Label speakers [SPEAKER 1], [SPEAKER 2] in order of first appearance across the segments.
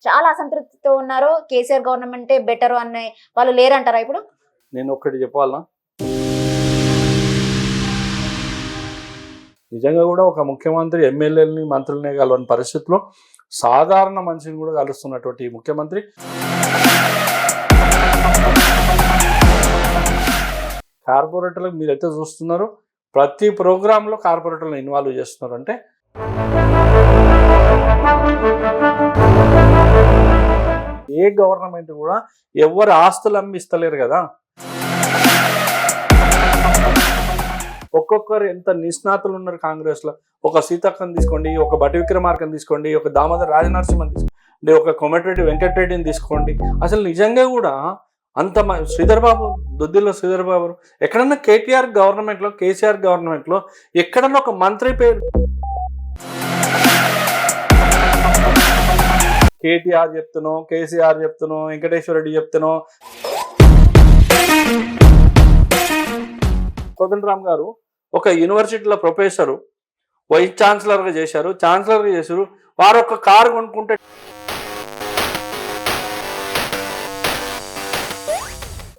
[SPEAKER 1] చాలా అసంతృప్తితో ఉన్నారు. కేసీఆర్ గవర్నమెంటే బెటర్ అనే వాళ్ళు లేరంటారా ఇప్పుడు?
[SPEAKER 2] నేను ఒక్కటి చెప్పాలనా, నిజంగా కూడా ఒక ముఖ్యమంత్రి ఎమ్మెల్యేలని మంత్రులనే కలవని పరిస్థితిలో సాధారణ మనిషిని కూడా కలుస్తున్నటువంటి ముఖ్యమంత్రి కార్పొరేటర్లకు మీరైతే చూస్తున్నారు, ప్రతి ప్రోగ్రాంలో కార్పొరేటర్లను ఇన్వాల్వ్ చేస్తున్నారు. అంటే ఏ గవర్నమెంట్ కూడా ఎవరి ఆస్తులు అమ్మిస్తలేరు కదా. ఒక్కొక్కరు ఎంత నిష్ణాతులు ఉన్నారు కాంగ్రెస్లో. ఒక సీతక్కని తీసుకోండి, ఒక బట్టి విక్రమార్కని తీసుకోండి, ఒక దామోదర్ రాజనరసింహని తీసుకోండి, ఒక కోమటిరెడ్డి వెంకటరెడ్డిని తీసుకోండి. అసలు నిజంగా కూడా అంత శ్రీధర్ బాబు, దొద్దిల్లో శ్రీధర్ బాబు ఎక్కడన్నా కేటీఆర్ గవర్నమెంట్లో, కేసీఆర్ గవర్నమెంట్లో ఎక్కడన్నా ఒక మంత్రి పేరు కేటీఆర్ చెప్తున్నావు, కేసీఆర్ చెప్తున్నావు, వెంకటేశ్వర రెడ్డి చెప్తున్నావు. కోదండరామ్ గారు ఒక యూనివర్సిటీలో ప్రొఫెసరు, వైస్ ఛాన్సలర్గా చేశారు, ఛాన్సలర్గా చేశారు. వారు ఒక కారు కొనుక్కుంటే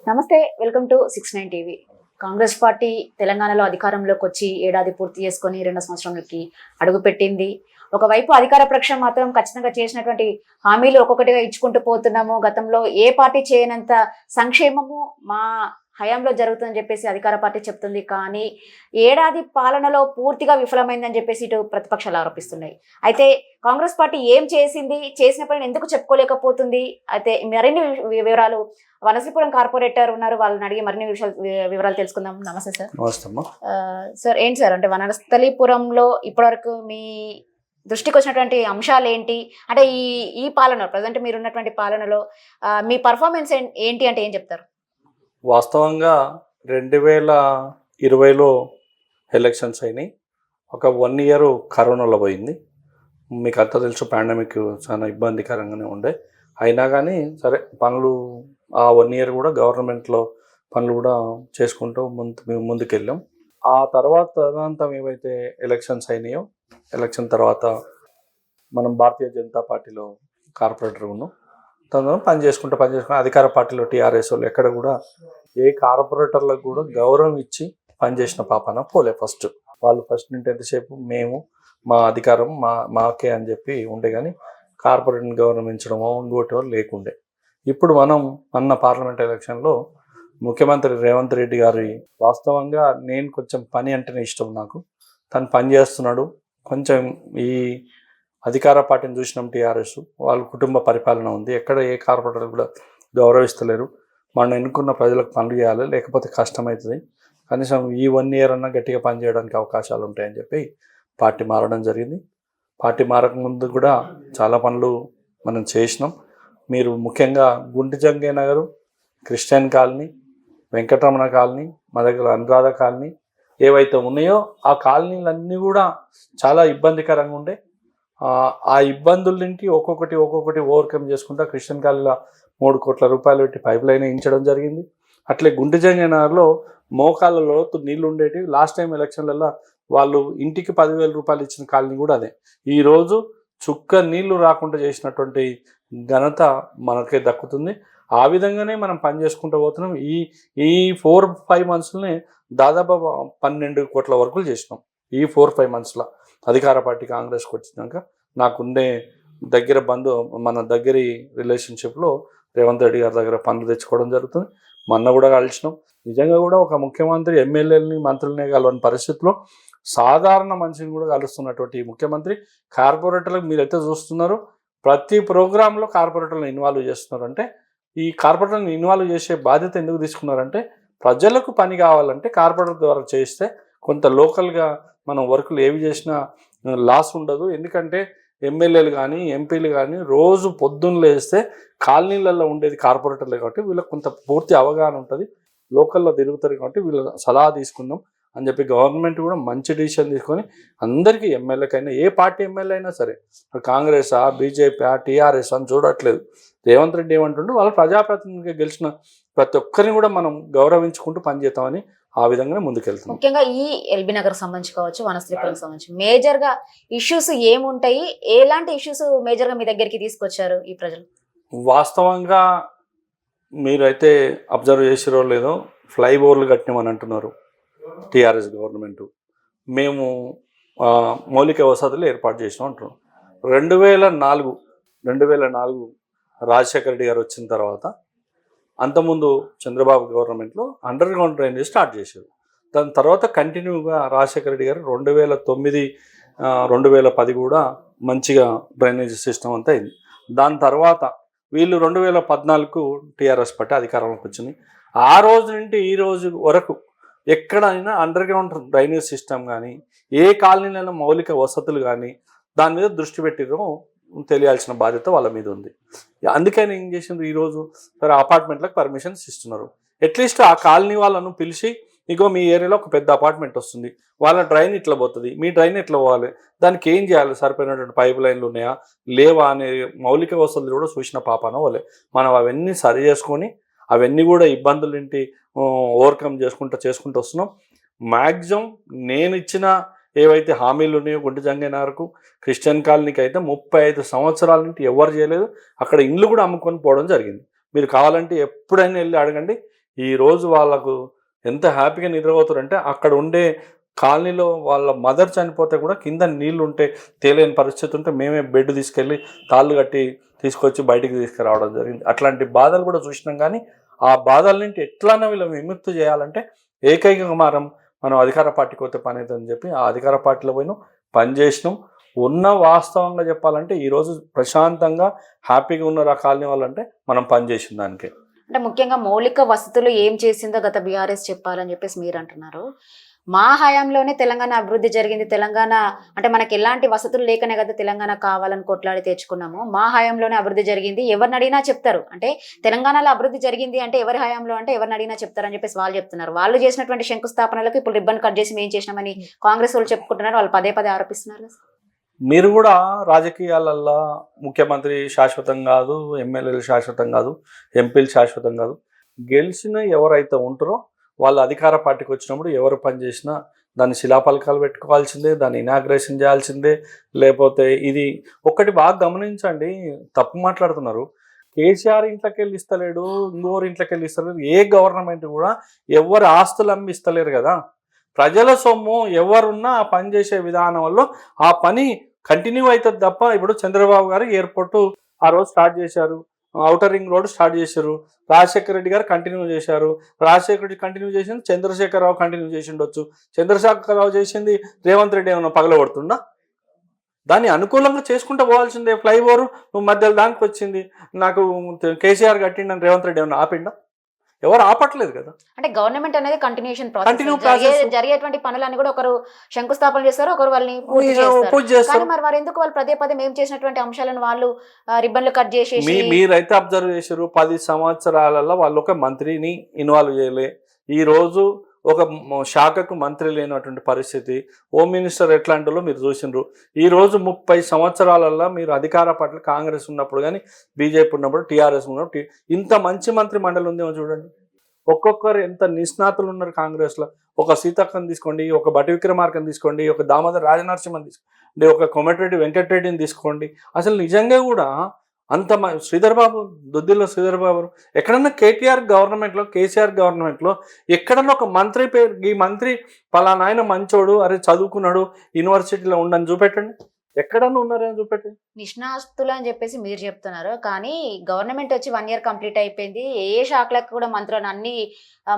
[SPEAKER 1] నమస్తే, welcome to 69 TV. Congress party తెలంగాణలో అధికారంలోకి వచ్చి ఏడాది పూర్తి చేసుకొని 2వ సంవత్సరంలోకి అడుగుపెట్టింది. ఒకవైపు అధికార పక్షం మాత్రం ఖచ్చితంగా చేసినటువంటి హామీలు ఒక్కొక్కటిగా ఇచ్చుకుంటూ పోతున్నాము. గతంలో ఏ పార్టీ చేయనంత సంక్షేమము మా హయాంలో జరుగుతుందని చెప్పేసి అధికార పార్టీ చెప్తుంది. కానీ ఏడాది పాలనలో పూర్తిగా విఫలమైందని చెప్పేసి ఇటు ప్రతిపక్షాలు ఆరోపిస్తున్నాయి. అయితే కాంగ్రెస్ పార్టీ ఏం చేసింది, చేసిన పనిని ఎందుకు చెప్పుకోలేకపోతుంది? అయితే మరిన్ని వివరాలు వనశ్రీపురం కార్పొరేటర్ ఉన్నారు, వాళ్ళని అడిగి మరిన్ని వివరాలు తెలుసుకుందాం. నమస్తే సార్. సార్, ఏంటి సార్ అంటే వనస్థలీపురంలో ఇప్పటివరకు మీ దృష్టికి వచ్చినటువంటి అంశాలు ఏంటి? అంటే ఈ పాలనలో ప్రజెంట్ మీరు ఉన్నటువంటి పాలనలో మీ పర్ఫార్మెన్స్ ఏంటి అంటే ఏం చెప్తారు?
[SPEAKER 2] వాస్తవంగా 2020లో ఎలక్షన్స్ అయినాయి. ఒక 1 ఇయర్ కరోనాలో పోయింది. మీకు అంతా తెలుసు, పాండమిక్ చాలా ఇబ్బందికరంగానే ఉండే. అయినా కానీ సరే పనులు ఆ 1 ఇయర్ కూడా గవర్నమెంట్లో పనులు కూడా చేసుకుంటూ ముందుకెళ్ళాం. ఆ తర్వాత తదనంతరం ఏవైతే ఎలక్షన్స్ అయినాయో, ఎలక్షన్ తర్వాత మనం భారతీయ జనతా పార్టీలో కార్పొరేటర్ ఉన్నాం. తను పని చేసుకుంటూ అధికార పార్టీలో టీఆర్ఎస్ వాళ్ళు ఎక్కడ కూడా ఏ కార్పొరేటర్లకు కూడా గౌరవం ఇచ్చి పనిచేసిన పాపన పోలే. వాళ్ళు ఫస్ట్ నుండి ఎంతసేపు మేము మా అధికారం మాకే అని చెప్పి ఉండే, కానీ కార్పొరేట్ని గౌరవించడమో ఇంకోటో లేకుండే. ఇప్పుడు మనం అన్న పార్లమెంట్ ఎలక్షన్లో ముఖ్యమంత్రి రేవంత్ రెడ్డి గారి వాస్తవంగా నేను కొంచెం పని అంటేనే ఇష్టం నాకు. తను పని చేస్తున్నాడు. కొంచెం ఈ అధికార పార్టీని చూసినాం, టీఆర్ఎస్ వాళ్ళ కుటుంబ పరిపాలన ఉంది. ఎక్కడ ఏ కార్పొరేటర్ కూడా గౌరవిస్తలేరు. మనం ఎన్నుకున్న ప్రజలకు పనులు చేయాలి, లేకపోతే కష్టమవుతుంది. కనీసం ఈ 1 ఇయర్ అన్నా గట్టిగా పనిచేయడానికి అవకాశాలు ఉంటాయని చెప్పి పార్టీ మారడం జరిగింది. పార్టీ మారకముందు కూడా చాలా పనులు మనం చేసినాం. మీరు ముఖ్యంగా Gunti Jangaiah Nagar, Christian colony, Venkataramana colony, మా దగ్గర అనురాధ కాలనీ ఏవైతే ఉన్నాయో ఆ కాలనీలన్నీ కూడా చాలా ఇబ్బందికరంగా ఉండే. ఆ ఇబ్బందులకి ఒక్కొక్కటి ఓవర్కమ్ చేసుకుంటా క్రిస్టియన్ కాలనీలో 3 కోట్ల రూపాయలు పెట్టి పైప్ లైన్ వేయించడం జరిగింది. అట్లే గుంటి జంగనగర్లో మోకాళ్ళలో నీళ్లు ఉండేవి. లాస్ట్ టైం ఎలక్షన్లలో వాళ్ళు ఇంటికి 10,000 రూపాయలు ఇచ్చిన కాలనీ కూడా అదే. ఈరోజు చుక్క నీళ్లు రాకుండా చేసినటువంటి ఘనత మనకే దక్కుతుంది. ఆ విధంగానే మనం పని చేసుకుంటూ పోతున్నాం. ఈ 4-5 మంత్స్లోనే దాదాపు 12 కోట్ల వర్కులు చేసినాం. ఈ 4-5 మంత్స్లో అధికార పార్టీ కాంగ్రెస్కి వచ్చినాక నాకుండే మన దగ్గరి రిలేషన్షిప్లో రేవంత్ రెడ్డి గారి దగ్గర పనులు తెచ్చుకోవడం జరుగుతుంది. మొన్న కూడా కలిసినాం. నిజంగా కూడా ఒక ముఖ్యమంత్రి ఎమ్మెల్యేలని మంత్రులనే కలవని పరిస్థితిలో సాధారణ మనిషిని కూడా కలుస్తున్నటువంటి ముఖ్యమంత్రి కార్పొరేటర్లకు మీరైతే చూస్తున్నారు, ప్రతి ప్రోగ్రాంలో కార్పొరేటర్లను ఇన్వాల్వ్ చేస్తున్నారు. అంటే ఈ కార్పొరేటర్లను ఇన్వాల్వ్ చేసే బాధ్యత ఎందుకు తీసుకున్నారంటే, ప్రజలకు పని కావాలంటే కార్పొరేటర్ ద్వారా చేస్తే కొంత లోకల్గా మనం వర్కులు ఏవి చేసినా లాస్ ఉండదు. ఎందుకంటే ఎమ్మెల్యేలు కానీ ఎంపీలు కానీ రోజు పొద్దున్న లేస్తే కాలనీలలో ఉండేది కార్పొరేటర్లే కాబట్టి వీళ్ళకి కొంత పూర్తి అవగాహన ఉంటుంది. లోకల్లో తిరుగుతారు కాబట్టి వీళ్ళ సలహా తీసుకుందాం అని చెప్పి గవర్నమెంట్ కూడా మంచి డిసిషన్ తీసుకొని అందరికీ ఎమ్మెల్యేకైనా ఏ పార్టీ ఎమ్మెల్యే అయినా సరే, కాంగ్రెసా, బీజేపీ, టీఆర్ఎస్ అని చూడట్లేదు. రేవంత్ రెడ్డి ఏమంటుండే, వాళ్ళు ప్రజాప్రతినిధిగా గెలిచిన ప్రతి ఒక్కరిని కూడా మనం గౌరవించుకుంటూ పనిచేస్తామని ఆ విధంగానే ముందుకెళ్తున్నాం.
[SPEAKER 1] ముఖ్యంగా ఈ ఎల్బీ నగర్ సంబంధించి కావచ్చు, వనస్థలిపురం సంబంధించి మేజర్ గా ఇష్యూస్ ఏముంటాయి, ఎలాంటి ఇష్యూస్ మేజర్ గా మీ దగ్గరికి తీసుకొచ్చారు ఈ ప్రజలు?
[SPEAKER 2] వాస్తవంగా మీరైతే అబ్జర్వ్ చేసిరో లేదో ఫ్లైఓవర్లు కట్టినామని అంటున్నారు టీఆర్ఎస్ గవర్నమెంట్. మేము మౌలిక వసతులు ఏర్పాటు చేసినాం అంటున్నాం. 2004 రాజశేఖర రెడ్డి గారు వచ్చిన తర్వాత, అంతకుముందు చంద్రబాబు గవర్నమెంట్లో అండర్ గ్రౌండ్ డ్రైనేజ్ స్టార్ట్ చేశారు. దాని తర్వాత కంటిన్యూగా రాజశేఖర రెడ్డి గారు 2009, 2010 కూడా మంచిగా డ్రైనేజ్ సిస్టమ్ అంతా అయింది. దాని తర్వాత వీళ్ళు 2014కు టీఆర్ఎస్ పార్టీ అధికారంలోకి వచ్చింది. ఆ రోజు నుండి ఈ రోజు వరకు ఎక్కడైనా అండర్ గ్రౌండ్ డ్రైనేజ్ సిస్టమ్ కానీ, ఏ కాలనీలైనా మౌలిక వసతులు కానీ దాని మీద దృష్టి పెట్టిరో తెలియాల్సిన బాధ్యత వాళ్ళ మీద ఉంది. అందుకని ఏం చేసిండ్రు, ఈరోజు సరే అపార్ట్మెంట్లకు పర్మిషన్స్ ఇస్తున్నారు. అట్లీస్ట్ ఆ కాలనీ వాళ్ళను పిలిచి, ఇగో మీ ఏరియాలో ఒక పెద్ద అపార్ట్మెంట్ వస్తుంది, వాళ్ళ డ్రైన్ ఇట్లా పోతుంది, మీ డ్రైన్ ఎట్లా పోవాలి, దానికి ఏం చేయాలి, సరిపోయినటువంటి పైప్ లైన్లు ఉన్నాయా లేవా అనే మౌలిక వసతులు కూడా చూసిన పాపాన వాళ్ళే. మనం అవన్నీ సరి చేసుకొని అవన్నీ కూడా ఇబ్బందులు ఏంటి ఓవర్కమ్ చేసుకుంటూ వస్తున్నాం. మ్యాక్సిమం నేను ఇచ్చిన ఏవైతే హామీలు ఉన్నాయో గుంట జంగైనార్కు, క్రిస్టియన్ కాలనీకి అయితే 35 సంవత్సరాల నుండి ఎవరు చేయలేదు. అక్కడ ఇండ్లు కూడా అమ్ముకొని పోవడం జరిగింది. మీరు కావాలంటే ఎప్పుడైనా వెళ్ళి అడగండి. ఈరోజు వాళ్ళకు ఎంత హ్యాపీగా నిద్రపోతారంటే, అక్కడ ఉండే కాలనీలో వాళ్ళ మదర్ చనిపోతే కూడా కింద నీళ్లు ఉంటే తేలేని పరిస్థితి ఉంటే మేమే బెడ్ తీసుకెళ్ళి తాళ్ళు కట్టి తీసుకొచ్చి బయటికి తీసుకురావడం జరిగింది. అట్లాంటి బాధలు కూడా చూసినాం. కానీ ఆ బాధల నుండి ఎట్లన్నా వీళ్ళు విముక్తి చేయాలంటే ఏకైక మనం అధికార పార్టీకి పోతే పని అవుతుందని చెప్పి ఆ అధికార పార్టీలో పోయినాం, పనిచేసినాం. ఉన్న వాస్తవంగా చెప్పాలంటే ఈరోజు ప్రశాంతంగా హ్యాపీగా ఉన్నారు ఆ కాలనీ వాళ్ళంటే మనం పనిచేసిన దానికే.
[SPEAKER 1] అంటే ముఖ్యంగా మౌలిక వసతులు ఏం చేసిందో గత బీఆర్ఎస్ చెప్పాలని చెప్పేసి మీరు అంటున్నారు. మా హయాంలోనే తెలంగాణ అభివృద్ధి జరిగింది. తెలంగాణ అంటే మనకి ఎలాంటి వసతులు లేకనే కదా తెలంగాణ కావాలని కొట్లాడి తెచ్చుకున్నాము. మా హయాంలోనే అభివృద్ధి జరిగింది, ఎవరిని అడిగినా చెప్తారు. అంటే తెలంగాణలో అభివృద్ధి జరిగింది అంటే ఎవరి హయాంలో అంటే ఎవరిని అడిగినా చెప్తారని చెప్పేసి వాళ్ళు చెప్తున్నారు. వాళ్ళు చేసినటువంటి శంకుస్థాపనలకు ఇప్పుడు రిబ్బన్ కట్ చేసి మేము చేసినామని కాంగ్రెస్ వాళ్ళు చెప్పుకుంటున్నారు. వాళ్ళు పదే ఆరోపిస్తున్నారు.
[SPEAKER 2] మీరు కూడా రాజకీయాలల్లో ముఖ్యమంత్రి శాశ్వతం కాదు, ఎమ్మెల్యేలు శాశ్వతం కాదు, ఎంపీలు శాశ్వతం కాదు. గెలిచిన ఎవరైతే ఉంటారో వాళ్ళు అధికార పార్టీకి వచ్చినప్పుడు ఎవరు పనిచేసినా దాన్ని శిలాపలకాలు పెట్టుకోవాల్సిందే, దాన్ని ఇనాగ్రేషన్ చేయాల్సిందే. లేకపోతే ఇది ఒక్కటి బాగా గమనించండి, తప్పు మాట్లాడుతున్నారు. కేసీఆర్ ఇంట్లోకి వెళ్ళి ఇస్తలేడు, ఇంకోరు ఇంట్లోకి వెళ్ళి ఇస్తలేడు. ఏ గవర్నమెంట్ కూడా ఎవరు ఆస్తులు అమ్మి ఇస్తలేరు కదా. ప్రజల సొమ్ము ఎవరున్నా ఆ పని చేసే విధానంలో ఆ పని కంటిన్యూ అవుతుంది తప్ప. ఇప్పుడు చంద్రబాబు గారు ఎయిర్పోర్టు ఆ రోజు స్టార్ట్ చేశారు, ఔటర్ రింగ్ రోడ్ స్టార్ట్ చేశారు, రాజశేఖర రెడ్డి గారు కంటిన్యూ చేశారు. రాజశేఖర రెడ్డి కంటిన్యూ చేసింది, చంద్రశేఖరరావు కంటిన్యూ చేసి ఉండొచ్చు. చంద్రశేఖరరావు చేసింది రేవంత్ రెడ్డి ఏమైనా పగలగొడుతుందా? దాన్ని అనుకూలంగా చేసుకుంటూ పోవాల్సిందే. ఫ్లైఓవర్ నువ్వు మధ్యలో దానికి వచ్చింది, నాకు కేసీఆర్ కట్టిండని రేవంత్ రెడ్డి ఏమైనా ఆపిండా? ఎవరు ఆపట్లేదు కదా.
[SPEAKER 1] అంటే గవర్నమెంట్ అనేది కంటిన్యూషన్ ప్రాసెస్. జరిగేటువంటి పనులన్నీ కూడా ఒకరు శంకుస్థాపన చేస్తారు, ఒకరు వాళ్ళని పూర్తి చేస్తారు. మరి ఎందుకు వాళ్ళు పదే మేము చేసినటువంటి అంశాలను వాళ్ళు రిబ్బన్లు కట్ చేసేసి?
[SPEAKER 2] మీరైతే అబ్జర్వ్ చేశారు, 10 సంవత్సరాలలో వాళ్ళు ఒక మంత్రిని ఇన్వాల్వ్ చేయలే. ఈ రోజు ఒక శాఖకు మంత్రి లేనటువంటి పరిస్థితి. హోమ్ మినిస్టర్ ఎట్లాంటిలో మీరు చూసినారు. ఈరోజు 30 సంవత్సరాలలో మీరు అధికార పార్టీ కాంగ్రెస్ ఉన్నప్పుడు కానీ, బీజేపీ ఉన్నప్పుడు, టీఆర్ఎస్ ఉన్నప్పుడు ఇంత మంచి మంత్రి మండలి ఉందేమో చూడండి. ఒక్కొక్కరు ఎంత నిష్ణాతులు ఉన్నారు కాంగ్రెస్లో. ఒక సీతక్కని తీసుకోండి, ఒక బట్టి విక్రమార్కని తీసుకోండి, ఒక దామోదర్ రాజనరసింహని తీసుకోండి, ఒక కోమటిరెడ్డి వెంకటరెడ్డిని తీసుకోండి. అసలు నిజంగా కూడా అంత శ్రీధర్ బాబు, దొద్దిల్లో శ్రీధర్ బాబు ఎక్కడన్నా కేటీఆర్ గవర్నమెంట్లో, కేసీఆర్ గవర్నమెంట్లో ఎక్కడన్నా ఒక మంత్రి పేరు, ఈ మంత్రి పలానా ఆయన మంచోడు, అరే చదువుకున్నాడు, యూనివర్సిటీలో ఉండని చూపెట్టండి. ఎక్కడన్నా ఉన్నారని చూపెట్టండి.
[SPEAKER 1] నిష్ణాస్తులు అని చెప్పేసి మీరు చెప్తున్నారు, కానీ గవర్నమెంట్ వచ్చి 1 year కంప్లీట్ అయిపోయింది. ఏ శాఖలకు కూడా మంత్రులను అన్ని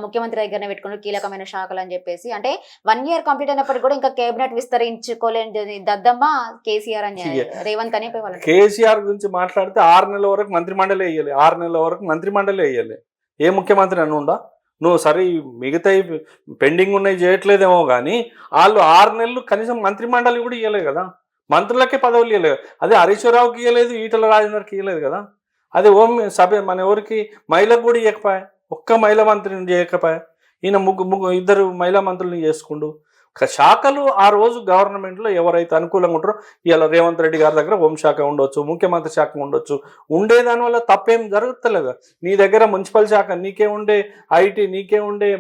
[SPEAKER 1] ముఖ్యమంత్రి దగ్గరనే పెట్టుకున్నారు, కీలకమైన శాఖలు అని చెప్పేసి. అంటే 1 year కంప్లీట్ అయినప్పటికీ కూడా ఇంకా కేబినెట్ విస్తరించుకోలేని దద్దమ్మ కేసీఆర్ అని రేవంత్ అని వాళ్ళు.
[SPEAKER 2] కేసీఆర్ గురించి మాట్లాడితే 6 నెలల వరకు మంత్రిమండలి వేయాలి, 6 నెలల వరకు మంత్రిమండలి వేయాలి. ఏ ముఖ్యమంత్రి అని ఉండా? నువ్వు సరే మిగతా పెండింగ్ ఉన్నాయి చేయట్లేదేమో కానీ వాళ్ళు 6 నెలలు కనీసం మంత్రిమండలి కూడా ఇవ్వలేదు కదా. మంత్రులకే పదవులు ఇవ్వలేదు. అదే హరీశ్వరరావుకి ఇవ్వలేదు, ఈటల రాజేందర్కి ఇవ్వలేదు కదా. అదే సభ మన ఎవరికి మహిళకు కూడా ఇవ్వకపోయా, ఒక్క మహిళా మంత్రిని చేయకపోయా. ఈయన ఇద్దరు మహిళా మంత్రులను చేసుకుండు. శాఖలు ఆ రోజు గవర్నమెంట్లో ఎవరైతే అనుకూలంగా ఉంటారో, ఇలా రేవంత్ రెడ్డి గారి దగ్గర హోంశాఖ ఉండొచ్చు, ముఖ్యమంత్రి శాఖ ఉండొచ్చు, ఉండేదానివల్ల తప్పేం జరుగుతలేదు. నీ దగ్గర మున్సిపల్ శాఖ నీకే ఉండే, ఐటీ నీకే ఉండే,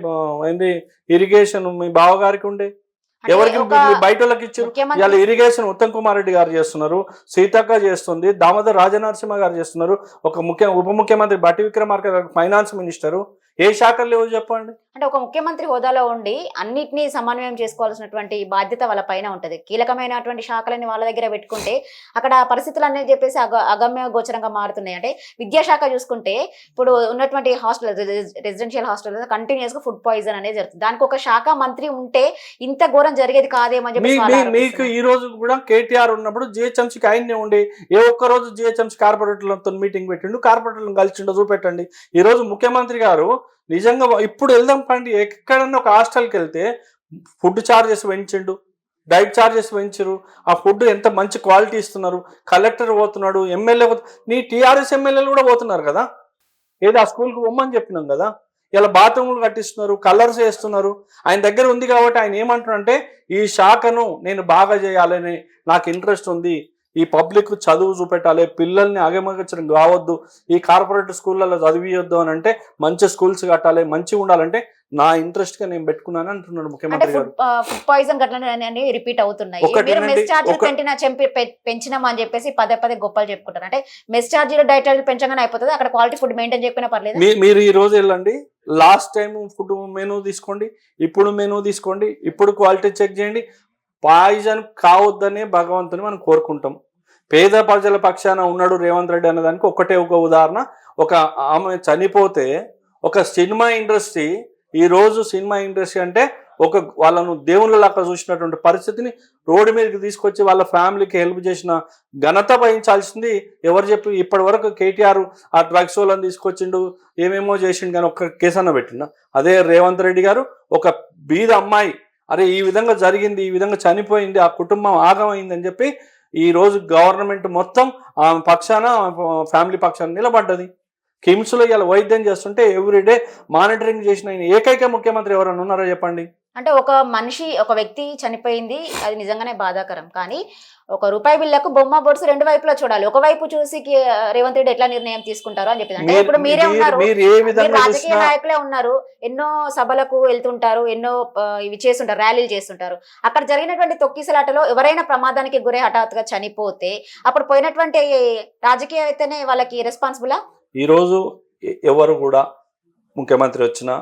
[SPEAKER 2] ఏంది ఇరిగేషన్ మీ బావగారికి ఉండే, ఎవరికి బయట వాళ్ళకి ఇచ్చారు. ఇవాళ ఇరిగేషన్ ఉత్తమ్ కుమార్ రెడ్డి గారు చేస్తున్నారు, సీతక్క చేస్తుంది, దామోదర్ రాజనరసింహ గారు చేస్తున్నారు, ఉప ముఖ్యమంత్రి బట్టి విక్రమార్క గారు ఫైనాన్స్ మినిస్టరు. ఏ శాఖలు లేవు చెప్పండి?
[SPEAKER 1] అంటే ఒక ముఖ్యమంత్రి హోదాలో ఉండి అన్నిటినీ సమన్వయం చేసుకోవాల్సినటువంటి బాధ్యత వాళ్ళ పైన ఉంటది. కీలకమైనటువంటి శాఖలని వాళ్ళ దగ్గర పెట్టుకుంటే అక్కడ పరిస్థితులు అనేది చెప్పేసి అగమ్య గోచరంగా మారుతున్నాయి. అంటే విద్యాశాఖ చూసుకుంటే ఇప్పుడు ఉన్నటువంటి హాస్టల్, రెసిడెన్షియల్ హాస్టల్ కంటిన్యూస్ గా ఫుడ్ పాయిజన్ అనేది జరుగుతుంది. దానికి ఒక శాఖ మంత్రి ఉంటే ఇంత ఘోరం జరిగేది కాదేమని చెప్పి
[SPEAKER 2] మీకు ఈ రోజు కూడా కేటీఆర్ ఉన్నప్పుడు జిహెచ్ఎంసీకి ఆయన్నే ఉండి ఏ ఒక్క రోజు జిహెచ్ఎంసీ కార్పొరేటర్లతో మీటింగ్ పెట్టిండు, కార్పొరేటర్లను కలిసిండో చూపెట్టండి. ఈ రోజు ముఖ్యమంత్రి గారు నిజంగా ఇప్పుడు వెళ్దాం పండి, ఎక్కడన్నా ఒక హాస్టల్కి వెళ్తే ఫుడ్ ఛార్జెస్ పెంచిండు, డైట్ ఛార్జెస్ పెంచరు, ఆ ఫుడ్ ఎంత మంచి క్వాలిటీ ఇస్తున్నారు. కలెక్టర్ పోతున్నాడు, ఎమ్మెల్యే నీ టీఆర్ఎస్ ఎమ్మెల్యేలు కూడా పోతున్నారు కదా, ఏదో ఆ స్కూల్కి పొమ్మని చెప్పినాం కదా. ఇలా బాత్రూమ్లు కట్టిస్తున్నారు, కలర్స్ వేస్తున్నారు. ఆయన దగ్గర ఉంది కాబట్టి ఆయన ఏమంటున్నారంటే ఈ శాఖను నేను బాగా చేయాలని నాకు ఇంట్రెస్ట్ ఉంది, ఈ పబ్లిక్ చదువు చూపెట్టాలి, పిల్లల్ని అగమగచ్చడం కావద్దు, ఈ కార్పొరేట్ స్కూళ్ళలో చదివియొద్దు అని అంటే మంచి స్కూల్స్ కట్టాలి, మంచిగా ఉండాలంటే నా ఇంట్రెస్ట్ గా నేను పెట్టుకున్నాను అంటున్నాడు ముఖ్యమంత్రి గారు.
[SPEAKER 1] ఫుడ్ పాయిజన్ ఘటనలు రిపీట్ అవుతున్నాయి. పెంచినామని చెప్పేసి పదే పదే గొప్పలు చెప్పుకుంటారు. అంటే మెస్ ఛార్జీలు, డైట్ ఛార్జీలు పెంచగానే అయిపోతుంది, అక్కడ క్వాలిటీ ఫుడ్ మెయింటైన్ చేయకపోయినా పర్లేదు.
[SPEAKER 2] మీరు ఈ రోజు వెళ్ళండి, లాస్ట్ టైం ఫుడ్ మెనూ తీసుకోండి, ఇప్పుడు మెనూ తీసుకోండి, ఇప్పుడు క్వాలిటీ చెక్ చేయండి. పాయిజన్ కావద్దనే భగవంతుని మనం కోరుకుంటాం. పేద ప్రజల పక్షాన ఉన్నాడు రేవంత్ రెడ్డి అన్నదానికి ఒకటే ఒక ఉదాహరణ. ఒక ఆమె చనిపోతే ఒక సినిమా ఇండస్ట్రీ, ఈరోజు సినిమా ఇండస్ట్రీ అంటే ఒక వాళ్ళను దేవుళ్ళలాగా చూసినటువంటి పరిస్థితిని రోడ్డు మీదకి తీసుకొచ్చి వాళ్ళ ఫ్యామిలీకి హెల్ప్ చేసిన ఘనత వహించాల్సింది ఎవరు చెప్పి ఇప్పటి వరకు కేటీఆర్ ఆ డ్రగ్స్ వాళ్ళని తీసుకొచ్చిండు, ఏమేమో చేసిండు, కానీ ఒక్క కేసన్న పెట్టిండు. అదే రేవంత్ రెడ్డి గారు ఒక బీద అమ్మాయి అరే ఈ విధంగా జరిగింది, ఈ విధంగా చనిపోయింది, ఆ కుటుంబం ఆగమైంది అని చెప్పి ఈ రోజు గవర్నమెంట్ మొత్తం ఆమె పక్షాన, ఫ్యామిలీ పక్షాన నిలబడ్డది. కిమ్స్లో ఇలా వైద్యం చేస్తుంటే ఎవ్రీడే మానిటరింగ్ చేసిన ఏకైక ముఖ్యమంత్రి ఎవరైనా ఉన్నారో చెప్పండి?
[SPEAKER 1] అంటే ఒక మనిషి, ఒక వ్యక్తి చనిపోయింది, అది నిజంగానే బాధాకరం. కానీ ఒక రూపాయి బిల్లకు బొమ్మ బొట్స్ రెండు వైపులా చూడాలి. ఒకవైపు చూసి రేవంత్ రెడ్డి ఎట్లా నిర్ణయం తీసుకుంటారో అని చెప్పి. అంటే ఇప్పుడు మీరే ఉన్నారు, రాజకీయ నాయకులే ఉన్నారు, ఎన్నో సభలకు వెళ్తుంటారు, ఎన్నో ఇవి చేస్తుంటారు, ర్యాలీలు చేస్తుంటారు. అక్కడ జరిగినటువంటి తొక్కిసలాటలో ఎవరైనా ప్రమాదానికి గురై హఠాత్తుగా చనిపోతే అప్పుడు పోయినటువంటి రాజకీయవేత్తనే వాళ్ళకి రెస్పాన్సిబులా?
[SPEAKER 2] ఈరోజు ఎవరు కూడా ముఖ్యమంత్రి వచ్చినా,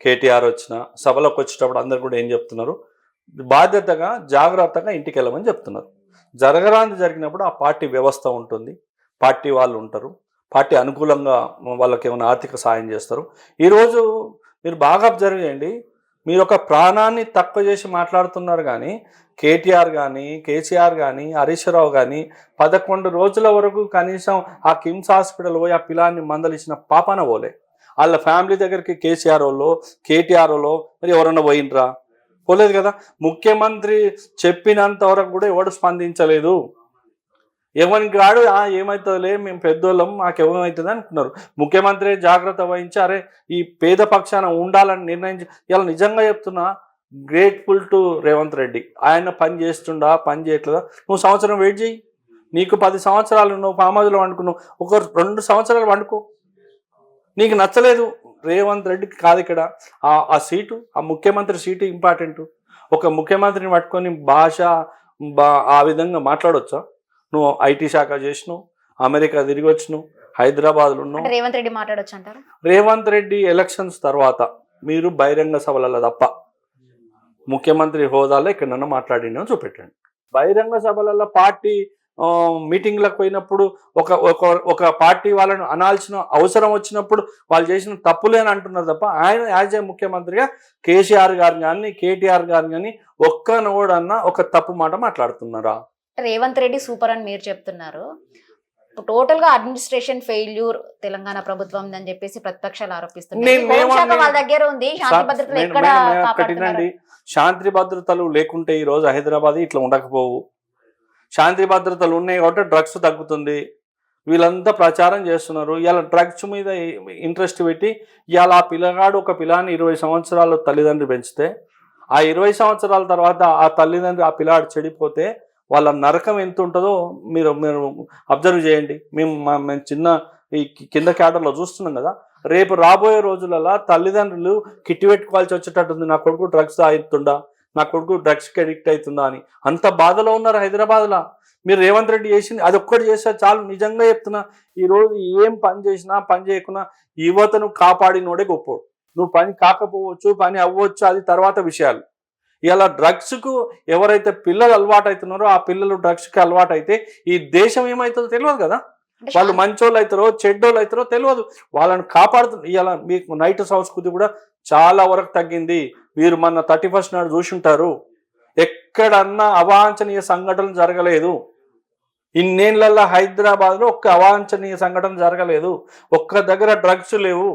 [SPEAKER 2] కేటీఆర్ వచ్చినా, సభలోకి వచ్చేటప్పుడు అందరు కూడా ఏం చెప్తున్నారు, బాధ్యతగా జాగ్రత్తగా ఇంటికి వెళ్ళమని చెప్తున్నారు. జరగరాంది జరిగినప్పుడు ఆ పార్టీ వ్యవస్థ ఉంటుంది, పార్టీ వాళ్ళు ఉంటారు, పార్టీ అనుకూలంగా వాళ్ళకి ఏమైనా ఆర్థిక సాయం చేస్తారు. ఈరోజు మీరు బాగా అబ్జర్వ్ చేయండి, మీరు ఒక ప్రాణాన్ని తక్కువ చేసి మాట్లాడుతున్నారు. కానీ కేటీఆర్ కానీ, కేసీఆర్ కానీ, హరీష్ రావు కానీ 11 రోజుల వరకు కనీసం ఆ కిమ్స్ హాస్పిటల్ పోయి ఆ పిల్లాన్ని మందలిచ్చిన పాపాన పోలే. వాళ్ళ ఫ్యామిలీ దగ్గరికి కేసీఆర్ వాళ్ళు, కేటీఆర్ వాళ్ళు మరి ఎవరన్నా పోయినరా? పోలేదు కదా. ముఖ్యమంత్రి చెప్పినంత వరకు కూడా ఎవడు స్పందించలేదు. ఎవరికి రాడు ఏమవుతుందిలే, మేము పెద్దోళ్ళం, మాకేమవుతుంది అనుకున్నారు. ముఖ్యమంత్రి జాగ్రత్త వహించి అరే ఈ పేద పక్షాన ఉండాలని నిర్ణయించి, ఇలా నిజంగా చెప్తున్నా గ్రేట్ఫుల్ టు రేవంత్ రెడ్డి. ఆయన పని చేస్తుండా, పని చేయట్లేదా? నువ్వు సంవత్సరం వెయిట్ చేయి, నీకు 10 సంవత్సరాలు నువ్వు ఫామ్ హౌస్లో వండుకున్నావు, ఒక 2 సంవత్సరాలు వండుకో. నీకు నచ్చలేదు రేవంత్ రెడ్డికి కాదు ఇక్కడ ఆ సీటు, ఆ ముఖ్యమంత్రి సీటు ఇంపార్టెంట్. ఒక ముఖ్యమంత్రిని పట్టుకొని ఆ విధంగా మాట్లాడొచ్చా? నువ్వు ఐటీ శాఖ చేసినావు, అమెరికా తిరిగి వచ్చినావు, హైదరాబాద్లో ఉన్నావు.
[SPEAKER 1] రేవంత్ రెడ్డి మాట్లాడొచ్చు అంటారా?
[SPEAKER 2] రేవంత్ రెడ్డి ఎలక్షన్స్ తర్వాత మీరు బహిరంగ సభలలో తప్ప ముఖ్యమంత్రి హోదాలో ఎక్కడన్నా మాట్లాడినా చూపెట్టండి. బహిరంగ సభలలో పార్టీ మీటింగ్లకు పోయినప్పుడు ఒక పార్టీ వాళ్ళను అనాల్సిన అవసరం వచ్చినప్పుడు వాళ్ళు చేసిన తప్పులే అని అంటున్నారు తప్ప ఆయన యాజ్ ఏ ముఖ్యమంత్రిగా కేసీఆర్ గారు కానీ, కేటీఆర్ గారు కానీ ఒక్క నోడన్నా ఒక తప్పు మాట మాట్లాడుతున్నారా?
[SPEAKER 1] రేవంత్ రెడ్డి సూపర్ అని మీరు చెప్తున్నారు. టోటల్ గా అడ్మినిస్ట్రేషన్ ఫెయిల్యూర్ తెలంగాణ ప్రభుత్వం అని చెప్పేసి ప్రతిపక్షాలు ఆరోపిస్తున్నారు. వాళ్ళ దగ్గర ఉంది, శాంతి భద్రతలు ఎక్కడ కాపాడుతున్నారు?
[SPEAKER 2] శాంతి భద్రతలు లేకుంటే ఈ రోజు హైదరాబాద్ ఇట్లా ఉండకపోవు. శాంతి భద్రతలు ఉన్నాయి కాబట్టి డ్రగ్స్ తగ్గుతుంది. వీళ్ళంతా ప్రచారం చేస్తున్నారు. ఇలా డ్రగ్స్ మీద ఇంట్రెస్ట్ పెట్టి ఇవాళ ఆ పిల్లగాడు ఒక పిల్లాన్ని 20 సంవత్సరాలు తల్లిదండ్రులు పెంచితే ఆ 20 సంవత్సరాల తర్వాత ఆ తల్లిదండ్రులు ఆ పిల్లాడు చెడిపోతే వాళ్ళ నరకం ఎంత ఉంటుందో మీరు మీరు అబ్జర్వ్ చేయండి. మేము చిన్న ఈ కింద క్యాడర్లో చూస్తున్నాం కదా. రేపు రాబోయే రోజులలో తల్లిదండ్రులు కిట్టి పెట్టుకోవాల్సి వచ్చేటట్టుంది. నా కొడుకు డ్రగ్స్ తాగుతుండా, నా కొడుకు డ్రగ్స్కి అడిక్ట్ అవుతుందా అని. అంత బాధలో ఉన్నారు హైదరాబాద్లో. మీరు రేవంత్ రెడ్డి చేసింది అది ఒక్కటి చేస్తే చాలు. నిజంగా చెప్తున్నా, ఈరోజు ఏం పని చేసినా పని చేయకున్నా యువతను కాపాడినోడే గొప్పోడు. నువ్వు పని కాకపోవచ్చు, పని అవ్వచ్చు, అది తర్వాత విషయాలు. ఇలా డ్రగ్స్కు ఎవరైతే పిల్లలు అలవాటు అవుతున్నారో ఆ పిల్లలు డ్రగ్స్కి అలవాటు అయితే ఈ దేశం ఏమవుతుందో తెలియదు కదా. వాళ్ళు మంచోళ్ళు అవుతారో చెడ్డోళ్ళు అవుతారో తెలియదు. వాళ్ళని కాపాడుతుంది. ఇలా మీకు నైట్ సంస్కృతి కూడా చాలా వరకు తగ్గింది. మీరు మొన్న 31st నాడు చూసుంటారు. ఎక్కడన్నా అవాంఛనీయ సంఘటనలు జరగలేదు. ఇన్నేళ్లలో హైదరాబాద్లో ఒక్క అవాంఛనీయ సంఘటన జరగలేదు. ఒక్క దగ్గర డ్రగ్స్ లేవు.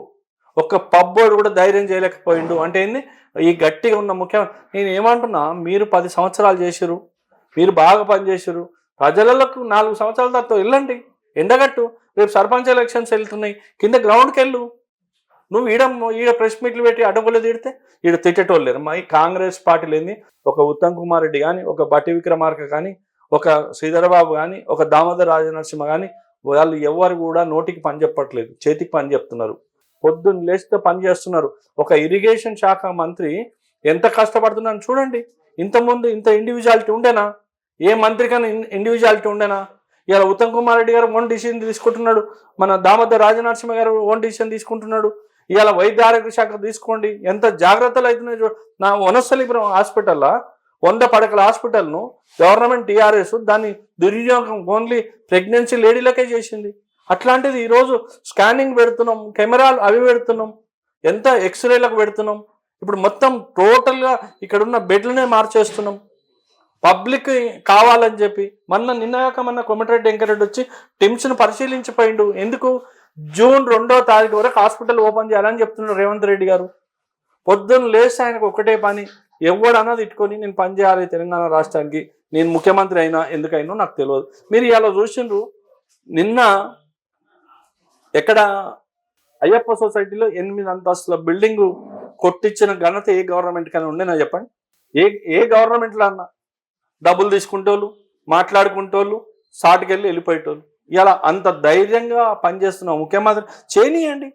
[SPEAKER 2] ఒక్క పబ్బోడు కూడా ధైర్యం చేయలేకపోయిండు. అంటే ఏంది, ఈ గట్టిగా ఉన్న నేను ఏమంటున్నా, మీరు 10 సంవత్సరాలు చేసిరు, మీరు బాగా పనిచేసారు. ప్రజలకు 4 సంవత్సరాల తర్వాత వెళ్ళండి, ఎండగట్టు. రేపు సర్పంచ్ ఎలక్షన్స్ వెళ్తున్నాయి, కింద గ్రౌండ్కి వెళ్ళు. నువ్వు ఈడ ప్రెస్ మీట్లు పెట్టి అడ్డగొల్లు తిడితే ఈడ తిట్టేటోళ్ళు లేరు. మా కాంగ్రెస్ పార్టీ లేని ఒక ఉత్తమ్ కుమార్ రెడ్డి కానీ, ఒక బట్టి విక్రమార్క కానీ, ఒక శ్రీధరబాబు కానీ, ఒక దామోదర్ రాజనరసింహ కానీ, వాళ్ళు ఎవరు కూడా నోటికి పని చెప్పట్లేదు, చేతికి పని చెప్తున్నారు. పొద్దున్న లేస్తే పని చేస్తున్నారు. ఒక ఇరిగేషన్ శాఖ మంత్రి ఎంత కష్టపడుతున్నాను చూడండి. ఇంతకుముందు ఇంత ఇండివిజువాలిటీ ఉండేనా? ఏ మంత్రికైనా ఇండివిజువాలిటీ ఉండేనా? ఇలా ఉత్తమ్ కుమార్ రెడ్డి గారు ఓన్ డిసిషన్ తీసుకుంటున్నాడు, మన దామోదర్ రాజనరసింహ గారు ఓన్ డిసిషన్ తీసుకుంటున్నాడు. ఇవాళ వైద్య ఆరోగ్య శాఖ తీసుకోండి, ఎంత జాగ్రత్తలు అవుతున్నాయి. నా వనస్థలిపురం హాస్పిటల్లో 100 పడకల హాస్పిటల్ను గవర్నమెంట్ టీఆర్ఎస్ దాన్ని దుర్వినియోగం ఓన్లీ ప్రెగ్నెన్సీ లేడీలకే చేసింది. అట్లాంటిది ఈరోజు స్కానింగ్ పెడుతున్నాం, కెమెరాలు అవి పెడుతున్నాం, ఎంత ఎక్స్రేలకు పెడుతున్నాం. ఇప్పుడు మొత్తం టోటల్గా ఇక్కడున్న బెడ్లనే మార్చేస్తున్నాం పబ్లిక్ కావాలని చెప్పి. నిన్న కొమటిరెడ్డి వెంకరెడ్డి వచ్చి టిమ్స్ను పరిశీలించిపోయిండు. ఎందుకు? జూన్ 2వ తారీఖు వరకు హాస్పిటల్ ఓపెన్ చేయాలని చెప్తున్నాడు రేవంత్ రెడ్డి గారు. పొద్దున్న లేస్తే ఆయనకు ఒకటే పని, ఎవడన్నా తిట్టుకొని నేను పని చేయాలి తెలంగాణ రాష్ట్రానికి, నేను ముఖ్యమంత్రి అయినా ఎందుకైనా నాకు తెలియదు. మీరు ఇలా చూసిండ్రు, నిన్న ఎక్కడ అయ్యప్ప సొసైటీలో 8 అంతస్తుల బిల్డింగ్ కొట్టించిన ఘనత ఏ గవర్నమెంట్ కన్నా ఉండేనా చెప్పండి? ఏ గవర్నమెంట్లో అన్నా డబ్బులు తీసుకుంటోళ్ళు, మాట్లాడుకుంటోళ్ళు, సాటుకెళ్ళి వెళ్ళిపోయేటోళ్ళు. ఇలా అంత ధైర్యంగా పనిచేస్తున్నాం ముఖ్యమంత్రి. చేయనీయండి,